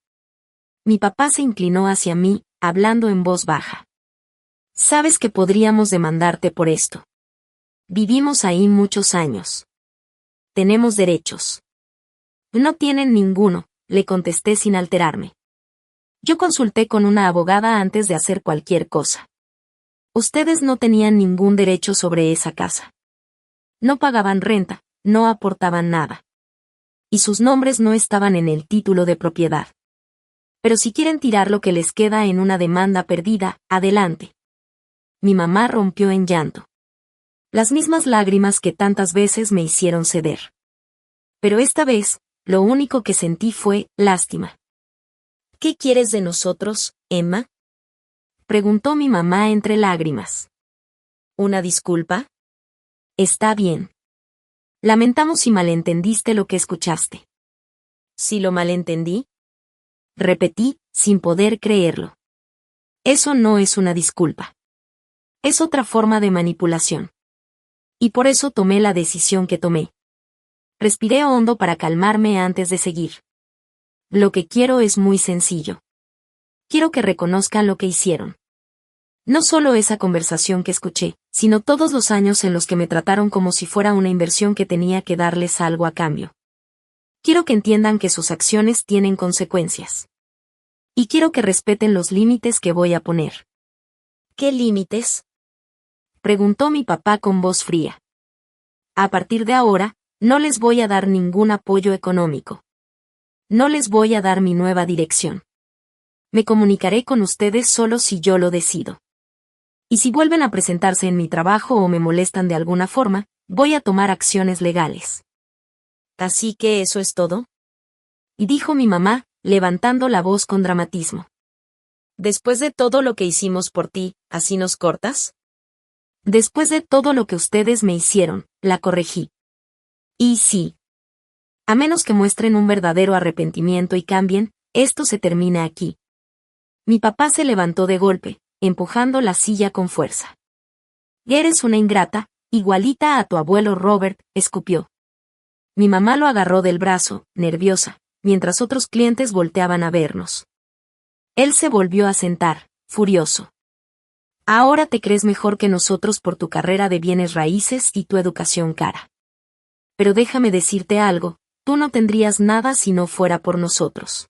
Mi papá se inclinó hacia mí, hablando en voz baja. Sabes que podríamos demandarte por esto. Vivimos ahí muchos años. Tenemos derechos. No tienen ninguno, le contesté sin alterarme. Yo consulté con una abogada antes de hacer cualquier cosa. Ustedes no tenían ningún derecho sobre esa casa. No pagaban renta, no aportaban nada. Y sus nombres no estaban en el título de propiedad. Pero si quieren tirar lo que les queda en una demanda perdida, adelante. Mi mamá rompió en llanto. Las mismas lágrimas que tantas veces me hicieron ceder. Pero esta vez, lo único que sentí fue lástima. ¿Qué quieres de nosotros, Emma? Preguntó mi mamá entre lágrimas. ¿Una disculpa? Está bien. Lamentamos si malentendiste lo que escuchaste. ¿Si lo malentendí? Repetí, sin poder creerlo. Eso no es una disculpa. Es otra forma de manipulación. Y por eso tomé la decisión que tomé. Respiré hondo para calmarme antes de seguir. Lo que quiero es muy sencillo. Quiero que reconozcan lo que hicieron. No solo esa conversación que escuché, sino todos los años en los que me trataron como si fuera una inversión que tenía que darles algo a cambio. Quiero que entiendan que sus acciones tienen consecuencias. Y quiero que respeten los límites que voy a poner. ¿Qué límites? Preguntó mi papá con voz fría. A partir de ahora, no les voy a dar ningún apoyo económico. No les voy a dar mi nueva dirección. Me comunicaré con ustedes solo si yo lo decido. Y si vuelven a presentarse en mi trabajo o me molestan de alguna forma, voy a tomar acciones legales. ¿Así que eso es todo? Y dijo mi mamá, levantando la voz con dramatismo. Después de todo lo que hicimos por ti, ¿así nos cortas? Después de todo lo que ustedes me hicieron, la corregí. Y sí. A menos que muestren un verdadero arrepentimiento y cambien, esto se termina aquí. Mi papá se levantó de golpe, empujando la silla con fuerza. Eres una ingrata, igualita a tu abuelo Robert, escupió. Mi mamá lo agarró del brazo, nerviosa, mientras otros clientes volteaban a vernos. Él se volvió a sentar, furioso. Ahora te crees mejor que nosotros por tu carrera de bienes raíces y tu educación cara. Pero déjame decirte algo, tú no tendrías nada si no fuera por nosotros.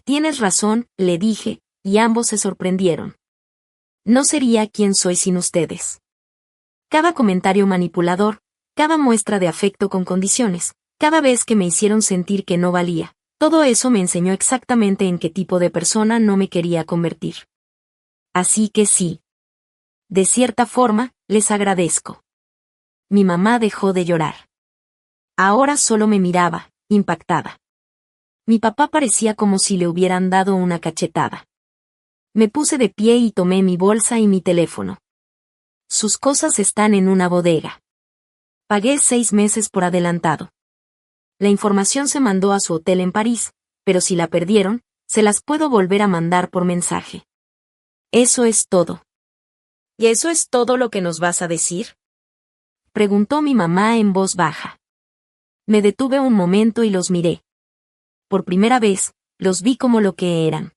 Tienes razón, le dije, y ambos se sorprendieron. No sería quien soy sin ustedes. Cada comentario manipulador, cada muestra de afecto con condiciones, cada vez que me hicieron sentir que no valía, todo eso me enseñó exactamente en qué tipo de persona no me quería convertir. Así que sí. De cierta forma, les agradezco. Mi mamá dejó de llorar. Ahora solo me miraba, impactada. Mi papá parecía como si le hubieran dado una cachetada. Me puse de pie y tomé mi bolsa y mi teléfono. Sus cosas están en una bodega. Pagué 6 meses por adelantado. La información se mandó a su hotel en París, pero si la perdieron, se las puedo volver a mandar por mensaje. Eso es todo. ¿Y eso es todo lo que nos vas a decir?, preguntó mi mamá en voz baja. Me detuve un momento y los miré. Por primera vez, los vi como lo que eran.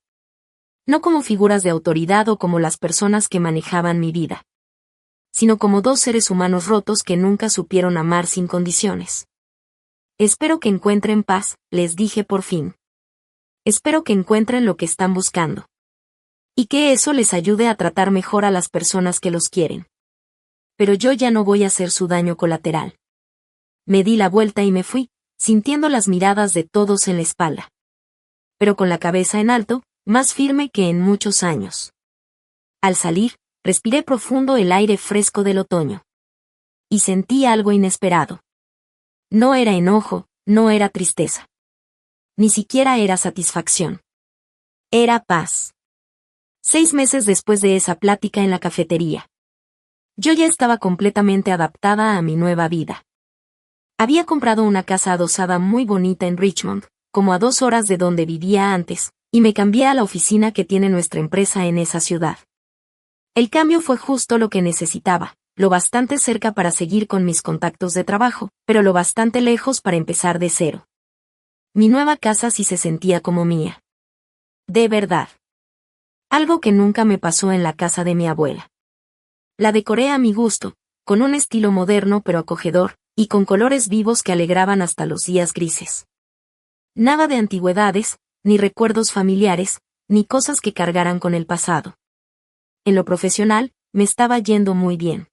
No como figuras de autoridad o como las personas que manejaban mi vida, sino como dos seres humanos rotos que nunca supieron amar sin condiciones. Espero que encuentren paz, les dije por fin. Espero que encuentren lo que están buscando. Y que eso les ayude a tratar mejor a las personas que los quieren. Pero yo ya no voy a ser su daño colateral. Me di la vuelta y me fui, sintiendo las miradas de todos en la espalda. Pero con la cabeza en alto, más firme que en muchos años. Al salir, respiré profundo el aire fresco del otoño. Y sentí algo inesperado. No era enojo, no era tristeza. Ni siquiera era satisfacción. Era paz. 6 meses después de esa plática en la cafetería, yo ya estaba completamente adaptada a mi nueva vida. Había comprado una casa adosada muy bonita en Richmond, como a 2 horas de donde vivía antes, y me cambié a la oficina que tiene nuestra empresa en esa ciudad. El cambio fue justo lo que necesitaba, lo bastante cerca para seguir con mis contactos de trabajo, pero lo bastante lejos para empezar de cero. Mi nueva casa sí se sentía como mía. De verdad. Algo que nunca me pasó en la casa de mi abuela. La decoré a mi gusto, con un estilo moderno pero acogedor, y con colores vivos que alegraban hasta los días grises. Nada de antigüedades, ni recuerdos familiares, ni cosas que cargaran con el pasado. En lo profesional, me estaba yendo muy bien.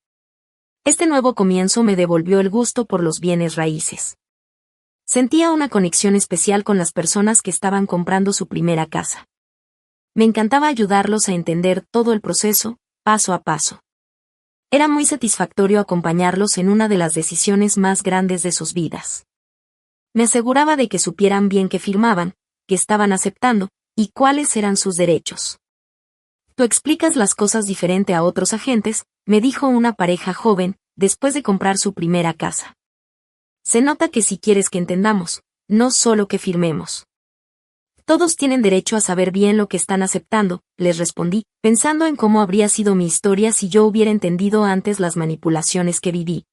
Este nuevo comienzo me devolvió el gusto por los bienes raíces. Sentía una conexión especial con las personas que estaban comprando su primera casa. Me encantaba ayudarlos a entender todo el proceso, paso a paso. Era muy satisfactorio acompañarlos en una de las decisiones más grandes de sus vidas. Me aseguraba de que supieran bien qué firmaban, qué estaban aceptando, y cuáles eran sus derechos. Tú explicas las cosas diferente a otros agentes, me dijo una pareja joven, después de comprar su primera casa. Se nota que si quieres que entendamos, no solo que firmemos. Todos tienen derecho a saber bien lo que están aceptando, les respondí, pensando en cómo habría sido mi historia si yo hubiera entendido antes las manipulaciones que viví.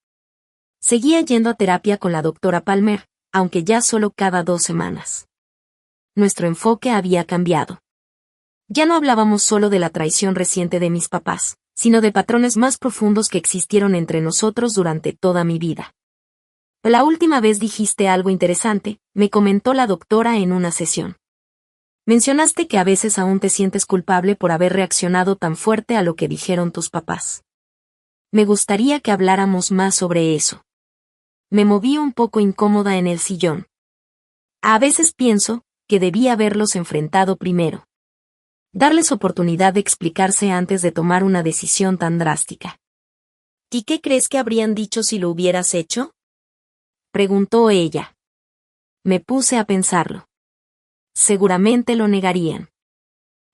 Seguía yendo a terapia con la doctora Palmer, aunque ya solo cada 2 semanas. Nuestro enfoque había cambiado. Ya no hablábamos solo de la traición reciente de mis papás, sino de patrones más profundos que existieron entre nosotros durante toda mi vida. La última vez dijiste algo interesante, me comentó la doctora en una sesión. Mencionaste que a veces aún te sientes culpable por haber reaccionado tan fuerte a lo que dijeron tus papás. Me gustaría que habláramos más sobre eso. Me moví un poco incómoda en el sillón. A veces pienso que debí haberlos enfrentado primero. Darles oportunidad de explicarse antes de tomar una decisión tan drástica. ¿Y qué crees que habrían dicho si lo hubieras hecho?, preguntó ella. Me puse a pensarlo. Seguramente lo negarían.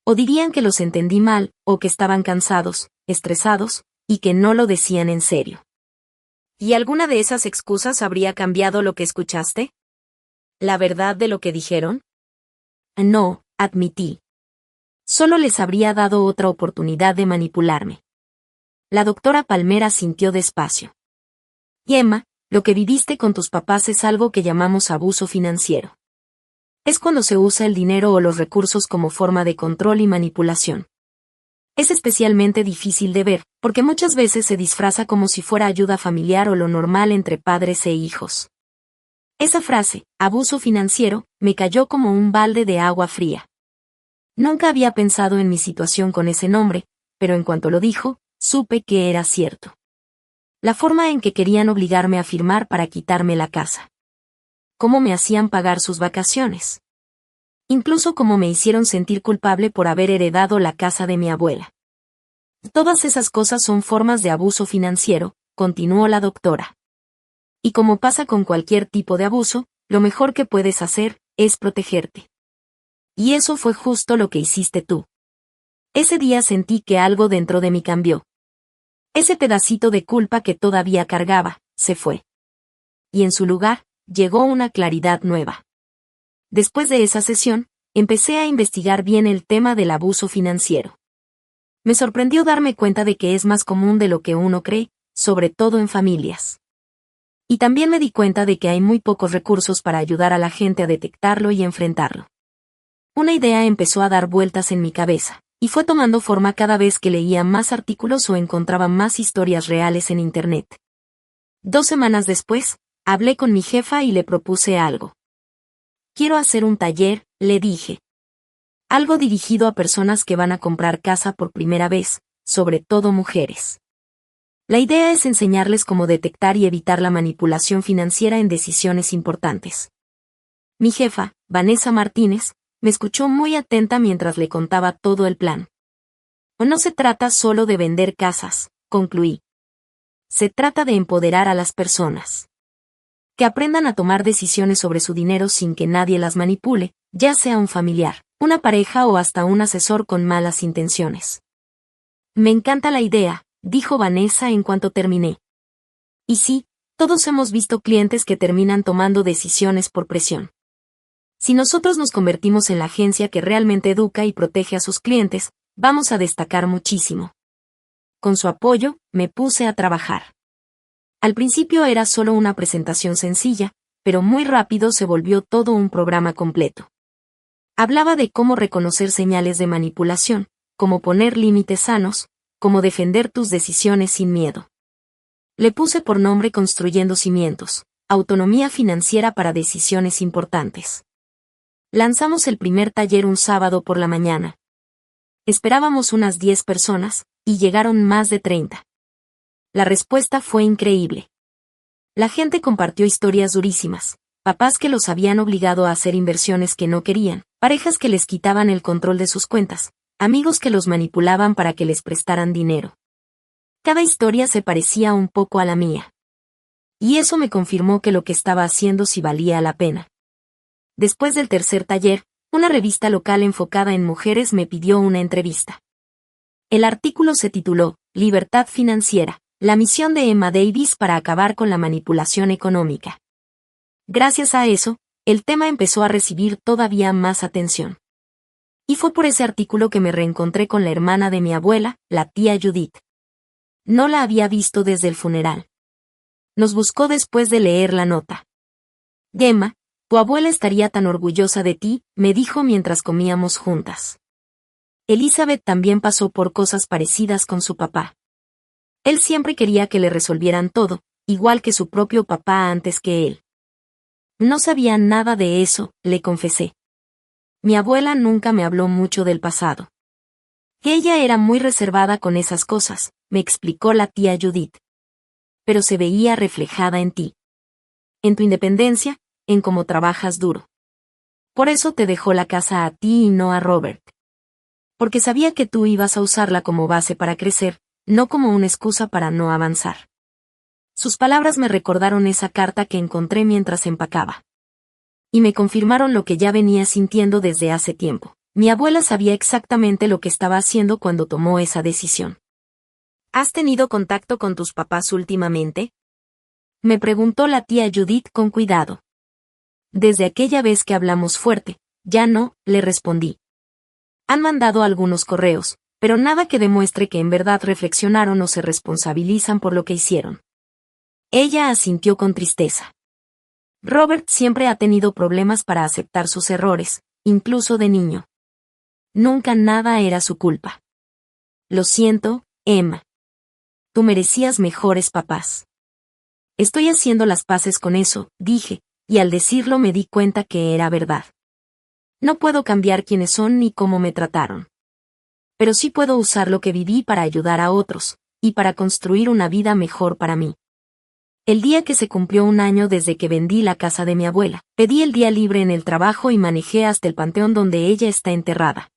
O dirían que los entendí mal, o que estaban cansados, estresados, y que no lo decían en serio. ¿Y alguna de esas excusas habría cambiado lo que escuchaste? ¿La verdad de lo que dijeron? No, admití. Solo les habría dado otra oportunidad de manipularme. La doctora Palmer asintió despacio. Y Emma, lo que viviste con tus papás es algo que llamamos abuso financiero. Es cuando se usa el dinero o los recursos como forma de control y manipulación. Es especialmente difícil de ver, porque muchas veces se disfraza como si fuera ayuda familiar o lo normal entre padres e hijos. Esa frase, abuso financiero, me cayó como un balde de agua fría. Nunca había pensado en mi situación con ese nombre, pero en cuanto lo dijo, supe que era cierto. La forma en que querían obligarme a firmar para quitarme la casa. Cómo me hacían pagar sus vacaciones. Incluso cómo me hicieron sentir culpable por haber heredado la casa de mi abuela. Todas esas cosas son formas de abuso financiero, continuó la doctora. Y como pasa con cualquier tipo de abuso, lo mejor que puedes hacer es protegerte. Y eso fue justo lo que hiciste tú. Ese día sentí que algo dentro de mí cambió. Ese pedacito de culpa que todavía cargaba, se fue. Y en su lugar, llegó una claridad nueva. Después de esa sesión, empecé a investigar bien el tema del abuso financiero. Me sorprendió darme cuenta de que es más común de lo que uno cree, sobre todo en familias. Y también me di cuenta de que hay muy pocos recursos para ayudar a la gente a detectarlo y enfrentarlo. Una idea empezó a dar vueltas en mi cabeza, y fue tomando forma cada vez que leía más artículos o encontraba más historias reales en Internet. 2 semanas después, hablé con mi jefa y le propuse algo. Quiero hacer un taller, le dije. Algo dirigido a personas que van a comprar casa por primera vez, sobre todo mujeres. La idea es enseñarles cómo detectar y evitar la manipulación financiera en decisiones importantes. Mi jefa, Vanessa Martínez, me escuchó muy atenta mientras le contaba todo el plan. No se trata solo de vender casas, concluí. Se trata de empoderar a las personas. Que aprendan a tomar decisiones sobre su dinero sin que nadie las manipule, ya sea un familiar, una pareja o hasta un asesor con malas intenciones. Me encanta la idea, dijo Vanessa en cuanto terminé. Y sí, todos hemos visto clientes que terminan tomando decisiones por presión. Si nosotros nos convertimos en la agencia que realmente educa y protege a sus clientes, vamos a destacar muchísimo. Con su apoyo, me puse a trabajar. Al principio era solo una presentación sencilla, pero muy rápido se volvió todo un programa completo. Hablaba de cómo reconocer señales de manipulación, cómo poner límites sanos, cómo defender tus decisiones sin miedo. Le puse por nombre Construyendo Cimientos, autonomía financiera para decisiones importantes. Lanzamos el primer taller un sábado por la mañana. Esperábamos unas 10 personas, y llegaron más de 30. La respuesta fue increíble. La gente compartió historias durísimas, papás que los habían obligado a hacer inversiones que no querían, parejas que les quitaban el control de sus cuentas, amigos que los manipulaban para que les prestaran dinero. Cada historia se parecía un poco a la mía. Y eso me confirmó que lo que estaba haciendo sí valía la pena. Después del tercer taller, una revista local enfocada en mujeres me pidió una entrevista. El artículo se tituló Libertad Financiera, la misión de Emma Davis para acabar con la manipulación económica. Gracias a eso, el tema empezó a recibir todavía más atención. Y fue por ese artículo que me reencontré con la hermana de mi abuela, la tía Judith. No la había visto desde el funeral. Nos buscó después de leer la nota. Gemma, tu abuela estaría tan orgullosa de ti, me dijo mientras comíamos juntas. Elizabeth también pasó por cosas parecidas con su papá. Él siempre quería que le resolvieran todo, igual que su propio papá antes que él. No sabía nada de eso, le confesé. Mi abuela nunca me habló mucho del pasado. Ella era muy reservada con esas cosas, me explicó la tía Judith. Pero se veía reflejada en ti. En tu independencia, en cómo trabajas duro. Por eso te dejó la casa a ti y no a Robert. Porque sabía que tú ibas a usarla como base para crecer, no como una excusa para no avanzar. Sus palabras me recordaron esa carta que encontré mientras empacaba. Y me confirmaron lo que ya venía sintiendo desde hace tiempo. Mi abuela sabía exactamente lo que estaba haciendo cuando tomó esa decisión. ¿Has tenido contacto con tus papás últimamente? Me preguntó la tía Judith con cuidado. Desde aquella vez que hablamos fuerte, ya no, le respondí. Han mandado algunos correos, pero nada que demuestre que en verdad reflexionaron o se responsabilizan por lo que hicieron. Ella asintió con tristeza. Robert siempre ha tenido problemas para aceptar sus errores, incluso de niño. Nunca nada era su culpa. Lo siento, Emma. Tú merecías mejores papás. Estoy haciendo las paces con eso, dije, y al decirlo me di cuenta que era verdad. No puedo cambiar quiénes son ni cómo me trataron. Pero sí puedo usar lo que viví para ayudar a otros, y para construir una vida mejor para mí. El día que se cumplió 1 año desde que vendí la casa de mi abuela, pedí el día libre en el trabajo y manejé hasta el panteón donde ella está enterrada.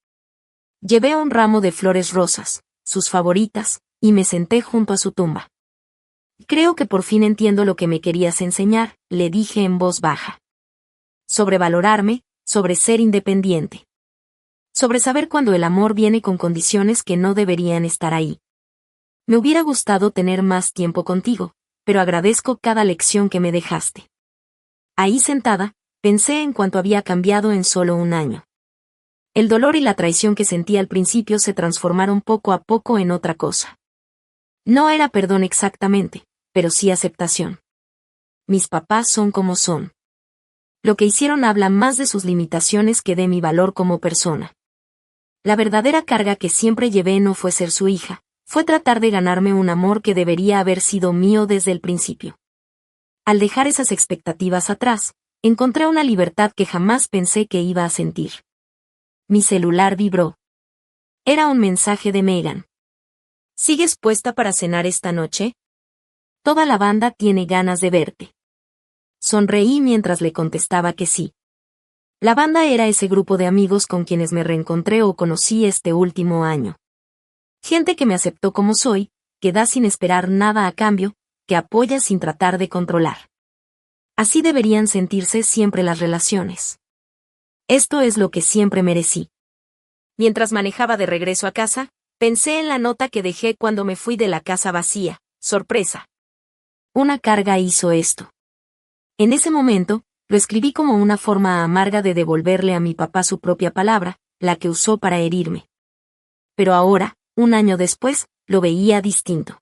Llevé un ramo de flores rosas, sus favoritas, y me senté junto a su tumba. Creo que por fin entiendo lo que me querías enseñar, le dije en voz baja. Sobre valorarme, sobre ser independiente. Sobre saber cuando el amor viene con condiciones que no deberían estar ahí. Me hubiera gustado tener más tiempo contigo, pero agradezco cada lección que me dejaste. Ahí sentada, pensé en cuánto había cambiado en solo un año. El dolor y la traición que sentí al principio se transformaron poco a poco en otra cosa. No era perdón exactamente, pero sí aceptación. Mis papás son como son. Lo que hicieron habla más de sus limitaciones que de mi valor como persona. La verdadera carga que siempre llevé no fue ser su hija, fue tratar de ganarme un amor que debería haber sido mío desde el principio. Al dejar esas expectativas atrás, encontré una libertad que jamás pensé que iba a sentir. Mi celular vibró. Era un mensaje de Megan. ¿Sigues puesta para cenar esta noche? Toda la banda tiene ganas de verte. Sonreí mientras le contestaba que sí. La banda era ese grupo de amigos con quienes me reencontré o conocí este último año. Gente que me aceptó como soy, que da sin esperar nada a cambio, que apoya sin tratar de controlar. Así deberían sentirse siempre las relaciones. Esto es lo que siempre merecí. Mientras manejaba de regreso a casa, pensé en la nota que dejé cuando me fui de la casa vacía. Sorpresa. Una carga hizo esto. En ese momento, lo escribí como una forma amarga de devolverle a mi papá su propia palabra, la que usó para herirme. Pero ahora, un año después, lo veía distinto.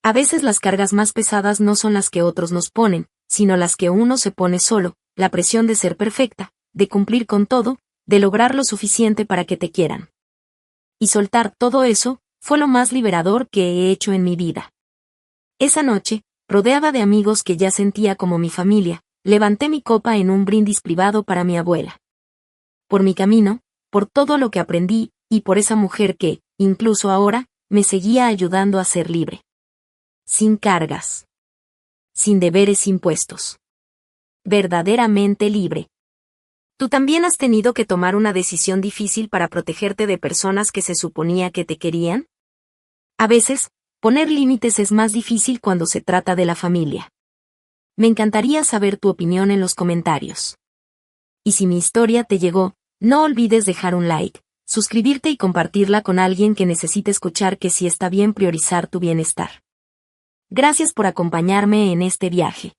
A veces las cargas más pesadas no son las que otros nos ponen, sino las que uno se pone solo, la presión de ser perfecta, de cumplir con todo, de lograr lo suficiente para que te quieran. Y soltar todo eso, fue lo más liberador que he hecho en mi vida. Esa noche, rodeada de amigos que ya sentía como mi familia, levanté mi copa en un brindis privado para mi abuela. Por mi camino, por todo lo que aprendí, y por esa mujer que, incluso ahora, me seguía ayudando a ser libre. Sin cargas. Sin deberes impuestos. Verdaderamente libre. Tú también has tenido que tomar una decisión difícil para protegerte de personas que se suponía que te querían. A veces, poner límites es más difícil cuando se trata de la familia. Me encantaría saber tu opinión en los comentarios. Y si mi historia te llegó, no olvides dejar un like, suscribirte y compartirla con alguien que necesite escuchar que sí está bien priorizar tu bienestar. Gracias por acompañarme en este viaje.